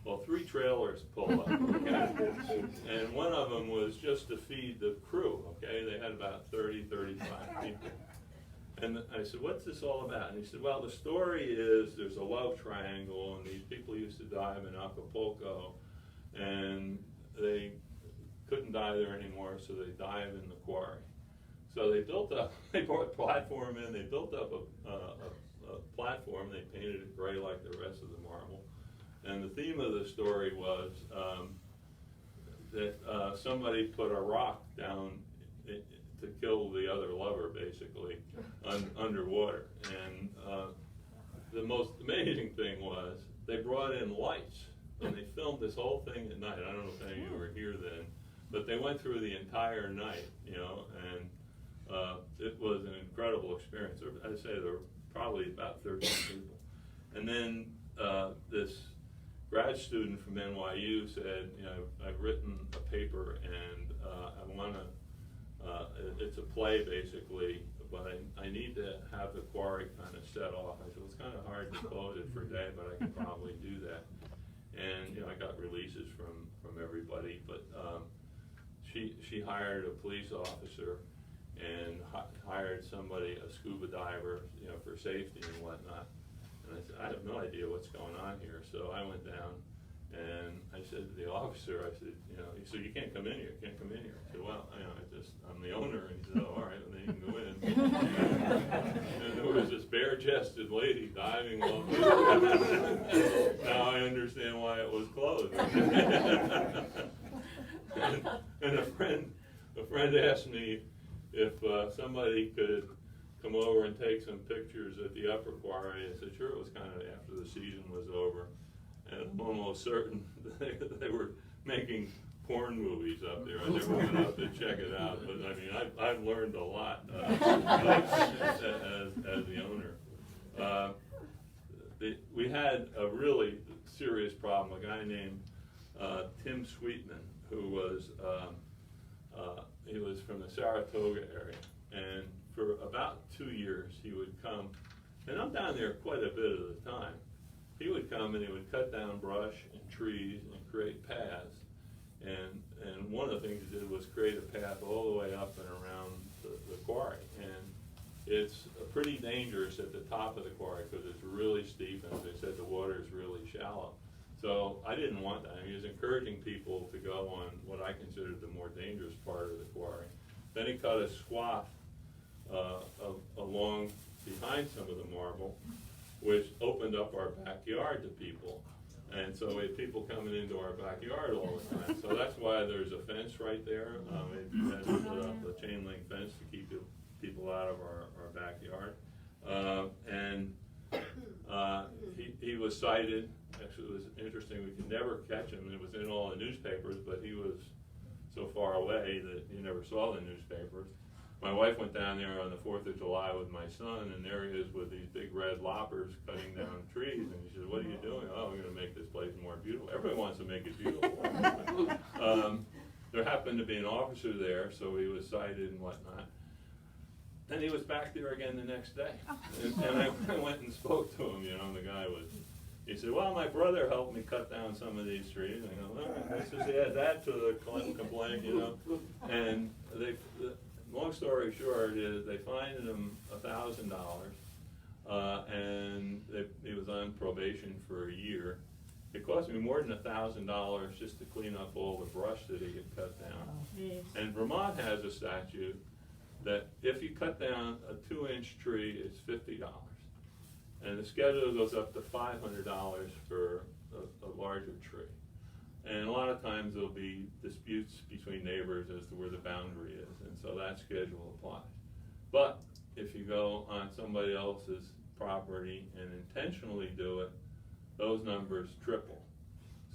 [SPEAKER 1] Well, 3 trailers pulled up, okay? And one of them was just to feed the crew, okay? They had about 30, 35 people. And I said, what's this all about? And he said, well, the story is there's a love triangle, and these people used to dive in Acapulco, and they couldn't die there anymore, so they dive in the Quarry. So they brought a platform in, they built up a platform, they painted it gray like the rest of the marble. And the theme of the story was that somebody put a rock down to kill the other lover, basically, underwater. And the most amazing thing was they brought in lights, and they filmed this whole thing at night. I don't know if any of you were here then, but they went through the entire night, you know, and it was an incredible experience. I'd say there were probably about 13 people. And then this grad student from NYU said, you know, I've written a paper and I want to, it's a play basically, but I need to have the Quarry kind of set off. I said, well, it's kind of hard to close it for a day, but I can probably do that. And, you know, I got releases from everybody, but she hired a police officer and hired somebody, a scuba diver, you know, for safety and whatnot. And I said, I have no idea what's going on here. So I went down and I said to the officer, I said, you know, he said, you can't come in here, you can't come in here. I said, well, you know, I'm the owner. And he said, oh, all right, well, then you can go in. And there was this bare-chested lady diving while now I understand why it was closed. and a friend asked me if somebody could come over and take some pictures at the upper Quarry. I said, sure. It was kind of after the season was over. And I'm almost certain they were making porn movies up there. I never went up to check it out, but I mean, I've learned a lot as the owner. We had a really serious problem. A guy named Tim Sweetman, who was he was from the Saratoga area, and for about 2 years he would come, and I'm down there quite a bit of the time. He would come and he would cut down brush and trees and create paths, and one of the things he did was create a path all the way up and around the Quarry, and it's pretty dangerous at the top of the Quarry because it's really steep, and as I said, the water is really shallow. So I didn't want that. I mean, he was encouraging people to go on what I considered the more dangerous part of the Quarry. Then he cut a swath along behind some of the marble, which opened up our backyard to people. And so we had people coming into our backyard all the time. So that's why there's a fence right there. We had to put up a chain link fence to keep people out of our backyard. He was cited. Actually, it was interesting. We could never catch him. It was in all the newspapers, but he was so far away that you never saw the newspapers. My wife went down there on the 4th of July with my son, and there he is with these big red loppers cutting down trees. And he said, what are you doing? Oh, I'm going to make this place more beautiful. Everybody wants to make it beautiful. There happened to be an officer there, so he was cited and whatnot. Then he was back there again the next day. And I went and spoke to him, you know, and the guy was, he said, well, my brother helped me cut down some of these trees. And I go, well, let's just add that to the complaint, you know. And long story short is they fined him $1,000, and he was on probation for a year. It cost me more than $1,000 just to clean up all the brush that he had cut down. And Vermont has a statute that if you cut down a 2-inch tree, it's $50. And the schedule goes up to $500 for a larger tree. And a lot of times there'll be disputes between neighbors as to where the boundary is, and so that schedule applies. But if you go on somebody else's property and intentionally do it, those numbers triple.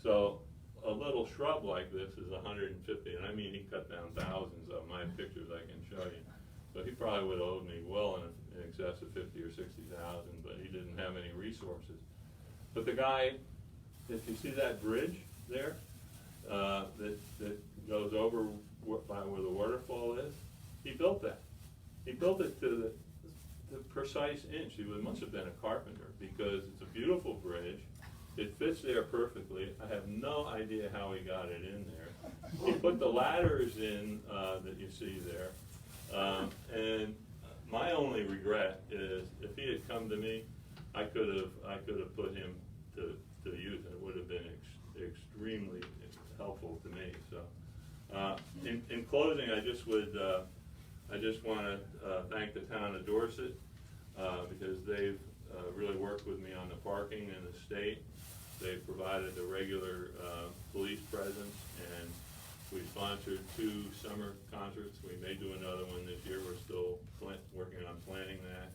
[SPEAKER 1] So a little shrub like this is 150, and I mean, he cut down thousands of my pictures I can show you. So he probably would have owed me well in excess of 50 or 60,000, but he didn't have any resources. But the guy, if you see that bridge there, that goes over by where the waterfall is, he built that. He built it to the precise inch. He must have been a carpenter, because it's a beautiful bridge. It fits there perfectly. I have no idea how he got it in there. He put the ladders in that you see there. And my only regret is, if he had come to me, I could have put him to use it. It would have been extremely helpful to me. So, in closing, I just want to thank the town of Dorset because they've really worked with me on the parking in the state. They've provided a regular police presence, and we sponsored 2 summer concerts. We may do another one this year. We're still working on planning that.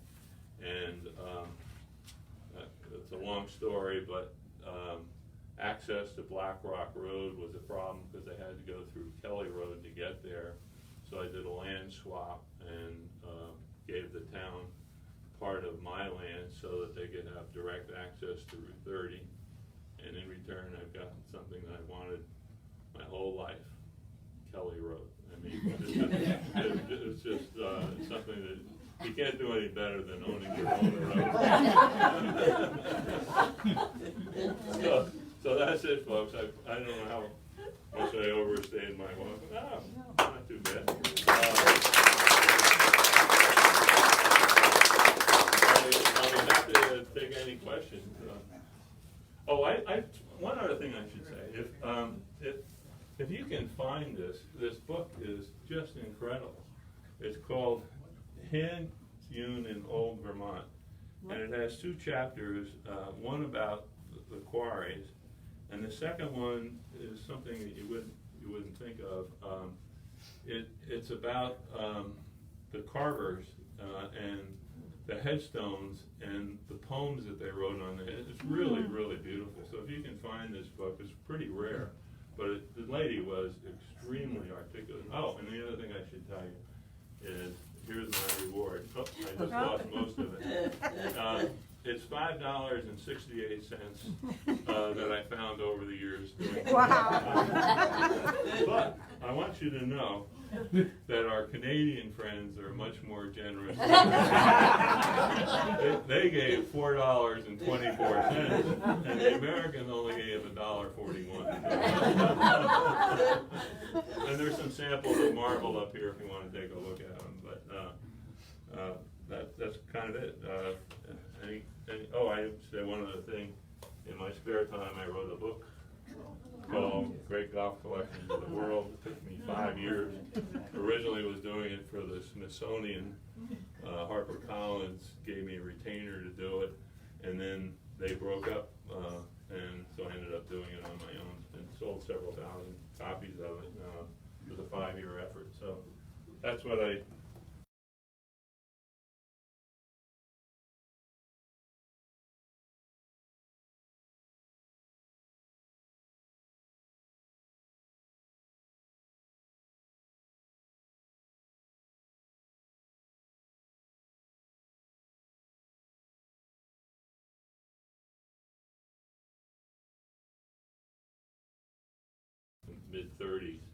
[SPEAKER 1] And it's a long story, but access to Black Rock Road was a problem because they had to go through Kelly Road to get there. So I did a land swap and gave the town part of my land so that they could have direct access to Route 30. And in return, I've gotten something that I wanted my whole life, Kelly Road. I mean, it's just something that you can't do any better than owning your own road. So that's it, folks. I don't know how much I overstayed my welcome. No, not too bad. I'll be happy to take any questions. One other thing I should say, if you can find this book is just incredible. It's called Hand Hewn in Old Vermont, and it has 2 chapters, one about the quarries, and the second one is something that you wouldn't think of. It's about the carvers and the headstones and the poems that they wrote on it. It's really, really beautiful. So if you can find this book, it's pretty rare, but the lady was extremely articulate. Oh, and the other thing I should tell you is, here's my reward. Oh, I just lost most of it. It's $5.68 that I found over the years.
[SPEAKER 4] Wow.
[SPEAKER 1] But I want you to know that our Canadian friends are much more generous. They gave $4.24, and the Americans only gave $1.41. And there's some samples of marble up here if you want to take a look at them. But that's kind of it. I say one other thing. In my spare time, I wrote a book called Great Golf Collections of the World. It took me 5 years. Originally was doing it for the Smithsonian. HarperCollins gave me a retainer to do it, and then they broke up, and so I ended up doing it on my own and sold several thousand copies of it. It was a 5-year effort. So that's what I mid-30s.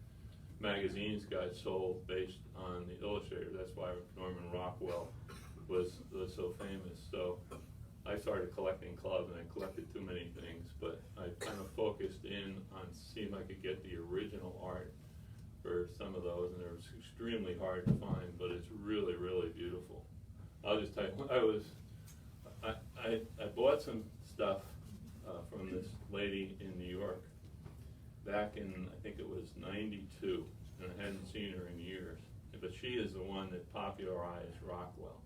[SPEAKER 1] Magazines got sold based on the Illustrator. That's why Norman Rockwell was so famous. So I started collecting clubs, and I collected too many things, but I kind of focused in on seeing if I could get the original art for some of those, and it was extremely hard to find, but it's really, really beautiful. I'll just tell you, I bought some stuff from this lady in New York back in, I think it was 92, and I hadn't seen her in years. But she is the one that popularized Rockwell.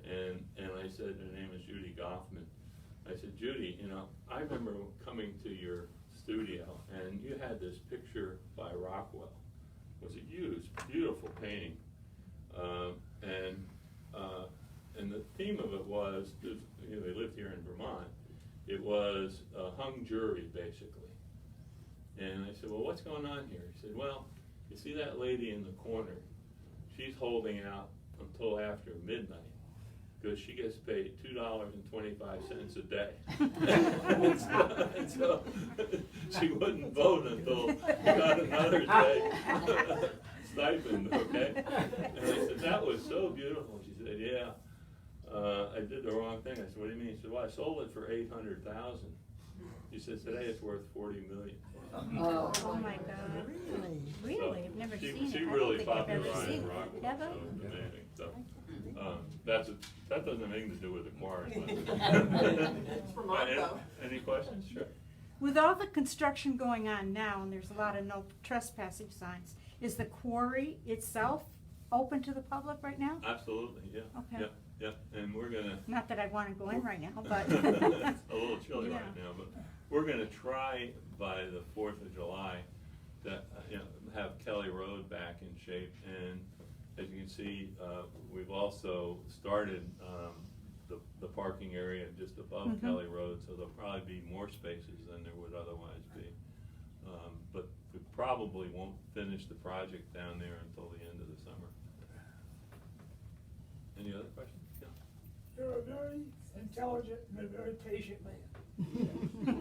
[SPEAKER 1] And I said, her name is Judy Goffman. I said, Judy, I remember coming to your studio, and you had this picture by Rockwell. It was a huge, beautiful painting. And the theme of it was, they lived here in Vermont, it was a hung jury, basically. And I said, well, what's going on here? He said, well, you see that lady in the corner? She's holding out until after midnight, because she gets paid $2.25 a day. so she wouldn't vote until she got another day stipend, okay? And I said, that was so beautiful. She said, yeah, I did the wrong thing. I said, what do you mean? She said, well, I sold it for $800,000. She said, today it's worth $40 million.
[SPEAKER 4] Oh my God. Really?
[SPEAKER 1] So
[SPEAKER 4] I've never
[SPEAKER 1] she,
[SPEAKER 4] seen it.
[SPEAKER 1] she
[SPEAKER 4] I don't
[SPEAKER 1] really
[SPEAKER 4] think I've ever
[SPEAKER 1] popularized
[SPEAKER 4] seen
[SPEAKER 1] rock.
[SPEAKER 4] it.
[SPEAKER 1] So
[SPEAKER 4] Have I?
[SPEAKER 1] it's amazing. So, that doesn't have anything to do with the quarry.
[SPEAKER 5] It's from Mark, though.
[SPEAKER 1] Any questions? Sure.
[SPEAKER 6] With all the construction going on now, and there's a lot of no trespassing signs, is the quarry itself open to the public right now?
[SPEAKER 1] Absolutely, yeah.
[SPEAKER 6] Okay.
[SPEAKER 1] Yeah, and we're gonna.
[SPEAKER 6] Not that I want to go in right now, but.
[SPEAKER 1] It's a little chilly
[SPEAKER 6] Yeah.
[SPEAKER 1] right now, but we're gonna try by the 4th of July to, have Kelly Road back in shape. And as you can see, we've also started, the parking area just above Kelly Road, so there'll probably be more spaces than there would otherwise be. But we probably won't finish the project down there until the end of the summer. Any other questions? Yeah.
[SPEAKER 7] You're a very intelligent and a very patient man.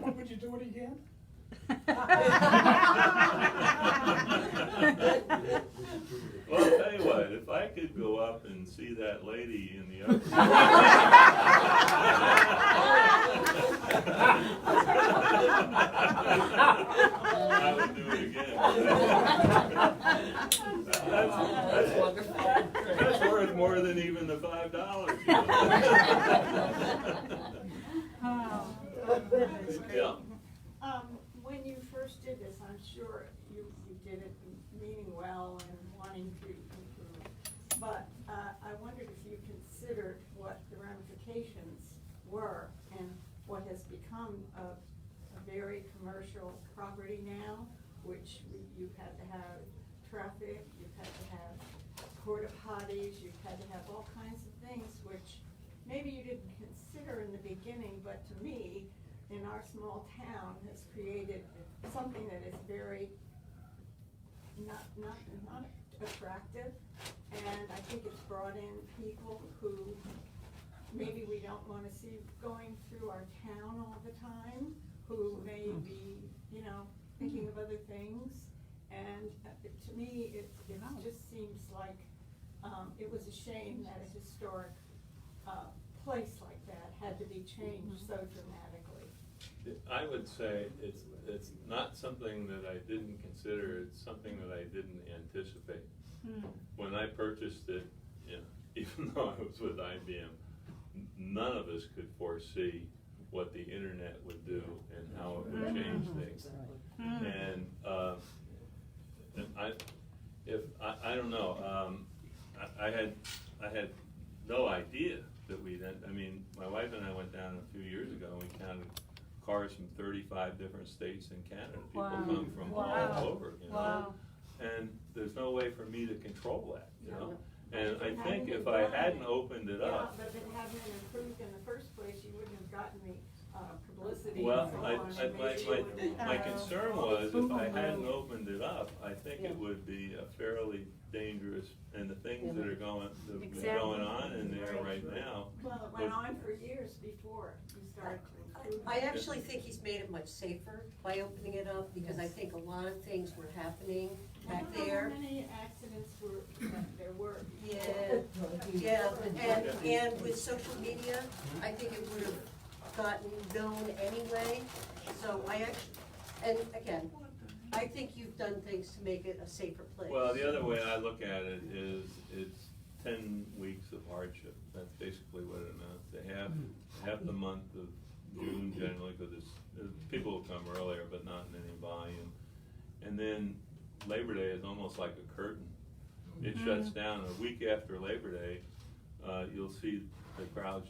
[SPEAKER 7] What would you do it again?
[SPEAKER 1] Well, I'll tell you what, if I could go up and see that lady in the other I would do it again. That's worth more than even the $5.
[SPEAKER 6] Oh,
[SPEAKER 1] Yeah.
[SPEAKER 3] When you first did this, I'm sure you did it meaning well and wanting to improve. But I wondered if you considered what the ramifications were and what has become a very commercial property now, which you've had to have traffic, you've had to have porta potties, you've had to have all kinds of things which maybe you didn't consider in the beginning, but to me, in our small town, has created something that is very not attractive. And I think it's brought in people who maybe we don't want to see going through our town all the time, who may be, thinking of other things. And to me, it just seems like it was a shame that a historic place like that had to be changed so dramatically.
[SPEAKER 1] I would say it's not something that I didn't consider, it's something that I didn't anticipate. When I purchased it, even though I was with IBM, none of us could foresee what the internet would do and how it would change things. And I don't know, I had no idea that my wife and I went down a few years ago and we counted cars from 35 different states in Canada. People come from all over,
[SPEAKER 6] Wow.
[SPEAKER 1] And there's no way for me to control that, And I think if I hadn't opened it up.
[SPEAKER 3] Yeah, but if it hadn't been improved in the first place, you wouldn't have gotten the publicity
[SPEAKER 1] Well,
[SPEAKER 3] and so on. and maybe you wouldn't
[SPEAKER 1] my
[SPEAKER 3] have-
[SPEAKER 1] concern was if I hadn't opened it up, I think it would be a fairly dangerous, and the things that are going on in there right now.
[SPEAKER 3] Well, it went on for years before you started to improve.
[SPEAKER 5] I actually think he's made it much safer by opening it up, because I think a lot of things were happening back
[SPEAKER 3] I don't know
[SPEAKER 5] there.
[SPEAKER 3] how many accidents there were.
[SPEAKER 5] Yeah, and with social media, I think it would have gotten known anyway. So and again, I think you've done things to make it a safer place.
[SPEAKER 1] Well, the other way I look at it is it's 10 weeks of hardship. That's basically what it amounts to. Half the month of June generally, because people will come earlier, but not in any volume. And then Labor Day is almost like a curtain. It shuts down a week after Labor Day. You'll see the crowds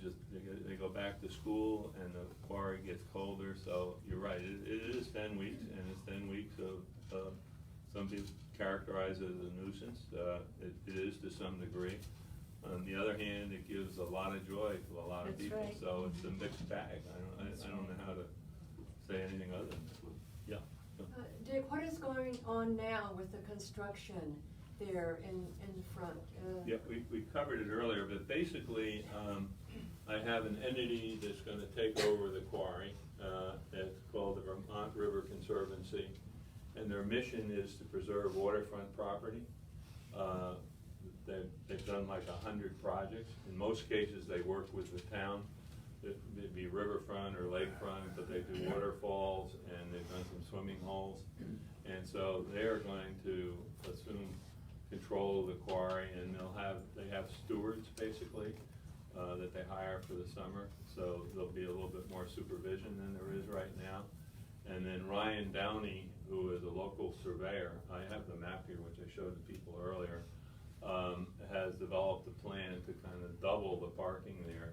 [SPEAKER 1] they go back to school, and the quarry gets colder. So you're right, it is 10 weeks, and it's 10 weeks of some people characterize it as a nuisance. It is to some degree. On the other hand, it gives a lot of joy to a lot of people.
[SPEAKER 6] right.
[SPEAKER 1] So it's a mixed bag. I don't know how to say anything other than that. Yeah.
[SPEAKER 8] Dick, what is going on now with the construction there in the front?
[SPEAKER 1] Yeah, we covered it earlier, but basically, I have an entity that's gonna take over the quarry. It's called the Vermont River Conservancy, and their mission is to preserve waterfront property. They've done like 100 projects. In most cases, they work with the town. It'd be riverfront or lakefront, but they do waterfalls, and they've done some swimming holes. And so they're going to assume control of the quarry, and they have stewards basically that they hire for the summer. So there'll be a little bit more supervision than there is right now. And then Ryan Downey, who is a local surveyor, I have the map here, which I showed the people earlier, has developed a plan to kind of double the parking there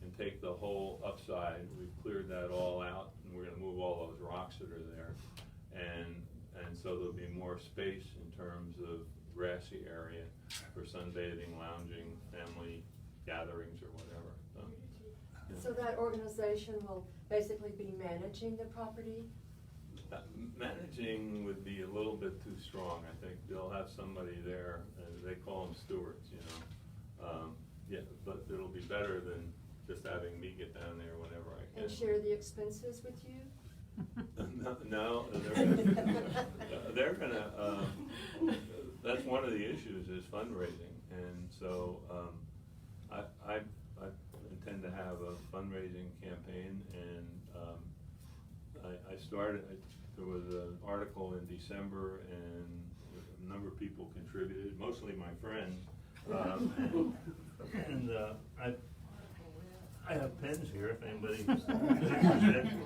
[SPEAKER 1] and take the whole upside. We've cleared that all out, and we're gonna move all those rocks that are there. And so there'll be more space in terms of grassy area for sunbathing, lounging, family gatherings, or whatever.
[SPEAKER 8] So that organization will basically be managing the property?
[SPEAKER 1] Managing would be a little bit too strong. I think they'll have somebody there, they call them stewards, you know. Yeah, but it'll be better than just having me get down there whenever I can.
[SPEAKER 8] And share the expenses with you?
[SPEAKER 1] No, they're gonna, that's one of the issues is fundraising. And so, I intend to have a fundraising campaign, and there was an article in December, and a number of people contributed, mostly my friends. And I have pens here if anybody's interested.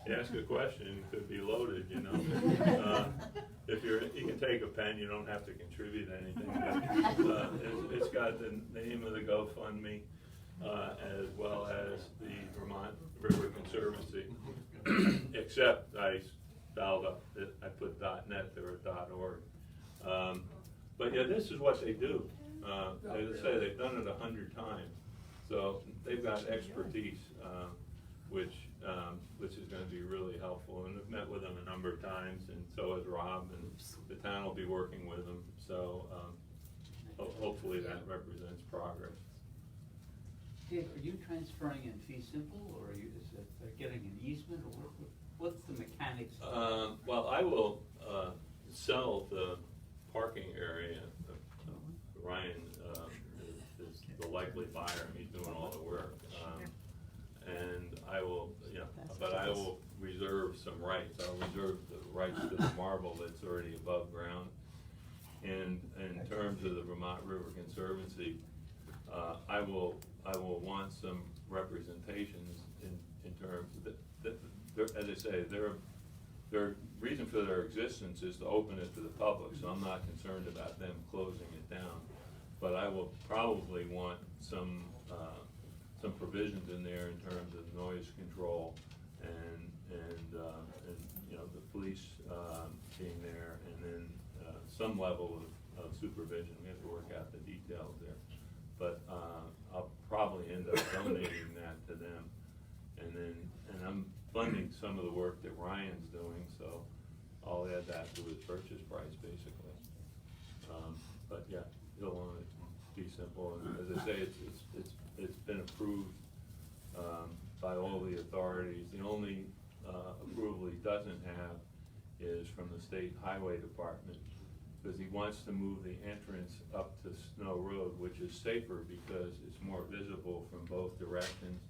[SPEAKER 1] You ask a question, it could be loaded, you know. If you can take a pen, you don't have to contribute anything. But, it's got the name of the GoFundMe, as well as the Vermont River Conservancy. Except I spelled up, I put .net, there were .org. But yeah, this is what they do. As I say, they've done it 100 times. So they've got expertise, which is going to be really helpful. And I've met with them a number of times, and so has Rob, and the town will be working with them. So hopefully that represents progress.
[SPEAKER 9] Dave, are you transferring in fee simple, or is it getting an easement, or what's the mechanics?
[SPEAKER 1] Well, I will sell the parking area. Ryan is the likely buyer, and he's doing all the work. And I will, but I will reserve some rights. I'll reserve the rights to the marble that's already above ground. And in terms of the Vermont River Conservancy, I will want some representations in terms of that, as I say, their reason for their existence is to open it to the public, so I'm not concerned about them closing it down. But I will probably want some provisions in there in terms of noise control and the police being there, and then some level of supervision. We have to work out the details there. But I'll probably end up donating that to them, and I'm funding some of the work that Ryan's doing, so I'll add that to his purchase price basically. But yeah, he'll want it to be simple, and as I say, it's been approved by all the authorities. The only approval he doesn't have is from the State Highway Department, because he wants to move the entrance up to Snow Road, which is safer because it's more visible from both directions.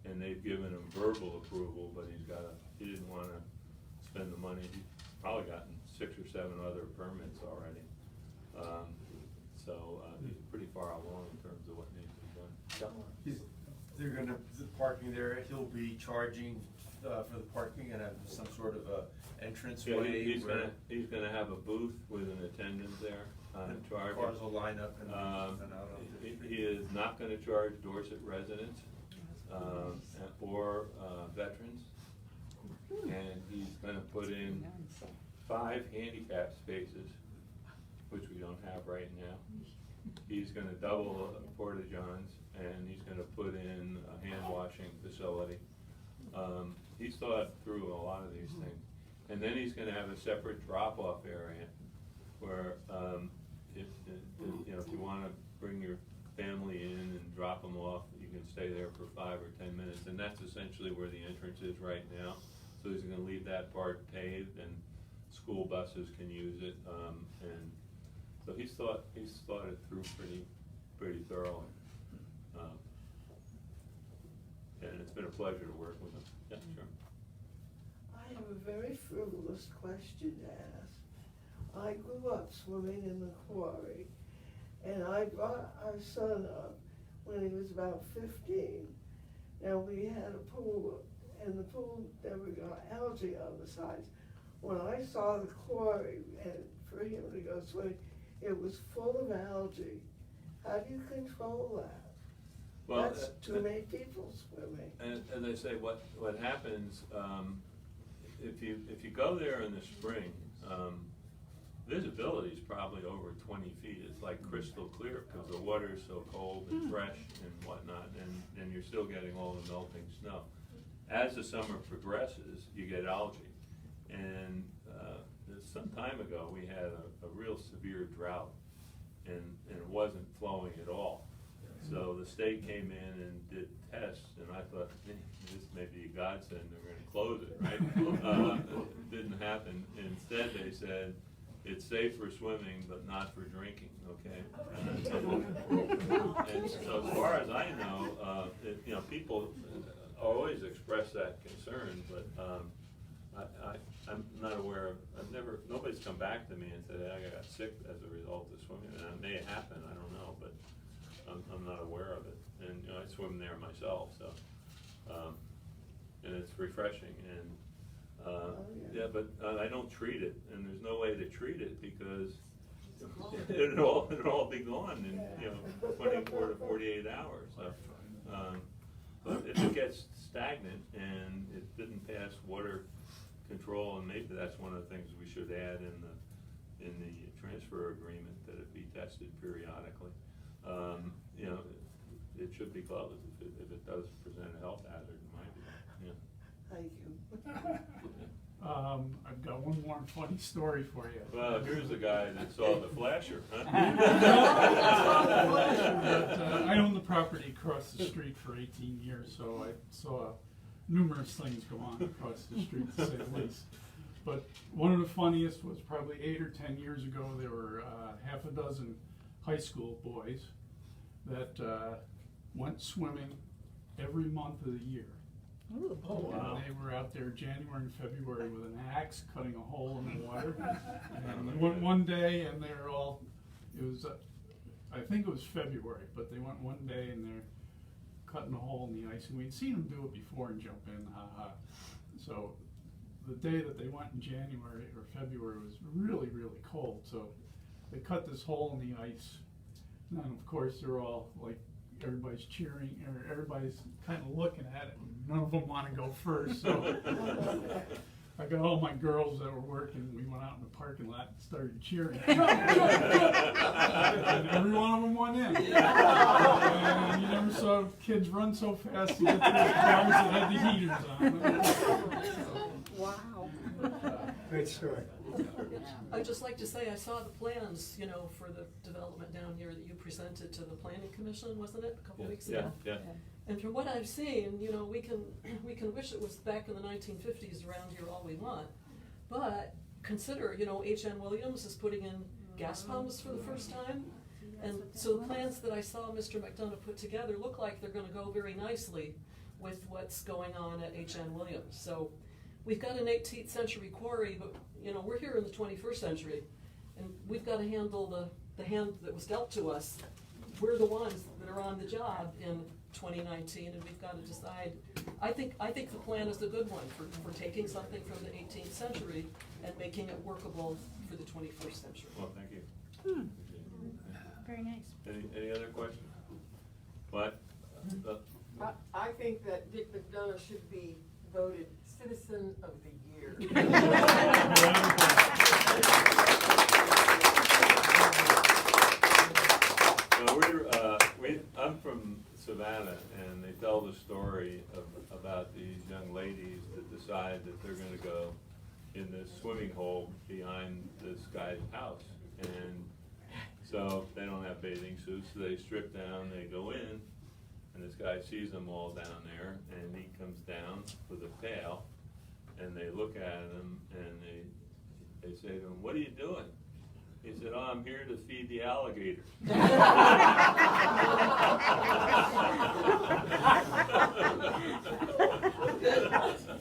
[SPEAKER 1] And they've given him verbal approval, but he didn't want to spend the money. He's probably gotten 6 or 7 other permits already. So he's pretty far along in terms of what needs to be done.
[SPEAKER 10] They're gonna, the parking there, he'll be charging for the parking and have some sort of a entrance way.
[SPEAKER 1] He's gonna have a booth with an attendant there, charging.
[SPEAKER 10] Cars will line up and out.
[SPEAKER 1] He is not gonna charge Dorset residents, or veterans. And he's gonna put in 5 handicap spaces, which we don't have right now. He's gonna double porta-johns, and he's gonna put in a hand washing facility. He's thought through a lot of these things. And then he's gonna have a separate drop-off area where, if you wanna bring your family in and drop them off, you can stay there for 5 or 10 minutes, and that's essentially where the entrance is right now. So he's gonna leave that part paved, and school buses can use it, and so he's thought it through pretty thoroughly. And it's been a pleasure to work with him. Yeah, sure.
[SPEAKER 11] I have a very frivolous question to ask. I grew up swimming in the Quarry, and I brought our son up when he was about 15. Now, we had a pool, and the pool never got algae on the sides. When I saw the Quarry, and for him to go swimming, it was full of algae. How do you control that?
[SPEAKER 1] Well,
[SPEAKER 11] That's too many people swimming.
[SPEAKER 1] And as I say, what happens, if you go there in the spring, visibility is probably over 20 feet. It's like crystal clear because the water is so cold and fresh and whatnot, and you're still getting all the melting snow. As the summer progresses, you get algae. And some time ago, we had a real severe drought, and it wasn't flowing at all. So the state came in and did tests, and I thought, this may be a godsend, they're gonna close it, right? It didn't happen. Instead, they said, it's safe for swimming, but not for drinking, okay? And so as far as I know, people always express that concern, but I'm not aware of, nobody's come back to me and said, I got sick as a result of swimming, and it may happen, I don't know, but I'm not aware of it. And, I swim there myself, so, and it's refreshing, and, yeah, but I don't treat it, and there's no way to treat it because it'll all be gone in, 24 to 48 hours, so. But if it gets stagnant and it didn't pass water control, and maybe that's one of the things we should add in the transfer agreement, that it be tested periodically. It should be closed if it does present a health hazard, in my view.
[SPEAKER 11] Thank you.
[SPEAKER 7] I've got one more funny story for you.
[SPEAKER 1] Well, here's the guy that saw the flasher, huh?
[SPEAKER 7] But, I owned the property across the street for 18 years, so I saw numerous things go on across the street, to say the least. But one of the funniest was probably 8 or 10 years ago. There were half a dozen high school boys that went swimming every month of the year.
[SPEAKER 6] Ooh.
[SPEAKER 1] Oh, wow.
[SPEAKER 7] And they were out there January and February with an axe cutting a hole in the water. And they went one day, and they were all, it was, I think it was February, but they went one day and they're cutting a hole in the ice, and we'd seen them do it before and jump in, So the day that they went in January or February was really, really cold, so they cut this hole in the ice, and of course they're all like, everybody's cheering, or everybody's kind of looking at it, and none of them want to go first, so I got all my girls that were working, we went out in the parking lot and started cheering. And every one of them went in. And you never saw kids run so fast to get to the cars that had the heaters on.
[SPEAKER 6] Wow.
[SPEAKER 2] Great story.
[SPEAKER 12] I'd just like to say, I saw the plans, for the development down here that you presented to the planning commission, wasn't it, a couple weeks ago?
[SPEAKER 1] Yeah.
[SPEAKER 12] And from what I've seen, we can wish it was back in the 1950s around here all we want, but consider, H.N. Williams is putting in gas pumps for the first time, and so the plans that I saw Mr. McDonough put together look like they're gonna go very nicely with what's going on at H.N. Williams. So we've got an 18th century quarry, but we're here in the 21st century, and we've got to handle the hand that was dealt to us. We're the ones that are on the job in 2019, and we've got to decide. I think the plan is a good one for taking something from the 18th century and making it workable for the 21st century.
[SPEAKER 1] Well, thank you.
[SPEAKER 6] Very nice.
[SPEAKER 1] Any other questions? What?
[SPEAKER 8] I think that Dick McDonough should be voted Citizen of the Year.
[SPEAKER 1] I'm from Savannah, and they tell the story about these young ladies that decide that they're going to go in this swimming hole behind this guy's house. And so they don't have bathing suits, so they strip down, they go in, and this guy sees them all down there, and he comes down with a pail, and they look at him, and they say to him, "What are you doing?" He said, "Oh, I'm here to feed the alligators."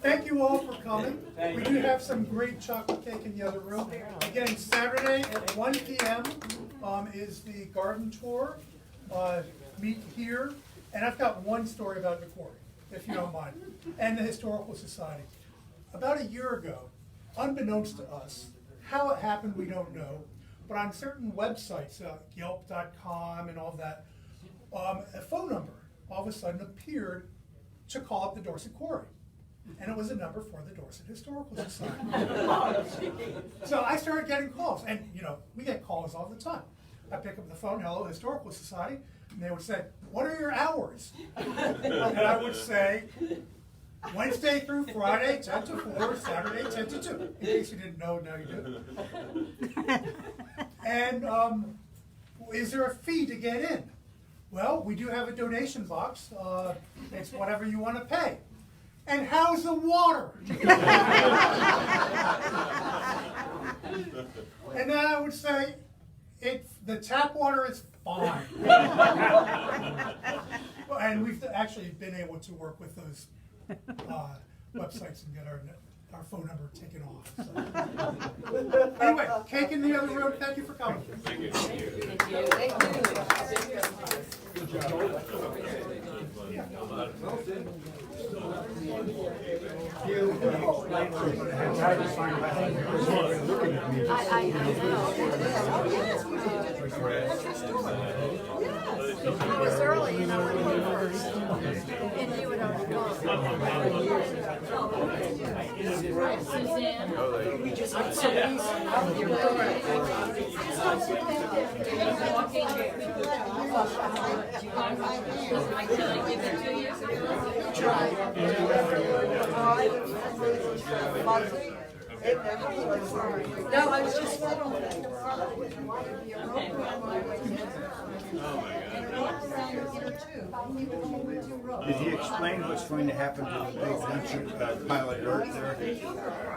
[SPEAKER 2] Thank you all for coming. We do have some great chocolate cake in the other room. Again, Saturday at 1 p.m. Is the garden tour. Meet here. And I've got one story about the Quarry, if you don't mind, and the Historical Society. About a year ago, unbeknownst to us, how it happened we don't know, but on certain websites, Yelp.com and all that, a phone number all of a sudden appeared to call up the Dorset Quarry. And it was a number for the Dorset Historical Society. So I started getting calls, and you know, we get calls all the time. I pick up the phone, "Hello, Historical Society," and they would say, "What are your hours?" And I would say, "Wednesday through Friday, 10 to 4, Saturday, 10 to 2. In case you didn't know, now you do. And is there a fee to get in? Well, we do have a donation box. It's whatever you want to pay. And how's the water? And then I would say, the tap water is fine. And we've actually been able to work with those websites and get our phone number taken off. So. Anyway, cake in the other room. Thank you for coming.
[SPEAKER 1] Thank you.
[SPEAKER 4] I was early and I went home first, and you had already gone. Suzanne. We just got so
[SPEAKER 5] No, I was just.
[SPEAKER 13] Did he explain what's going to happen to the big bunch of pile of dirt there?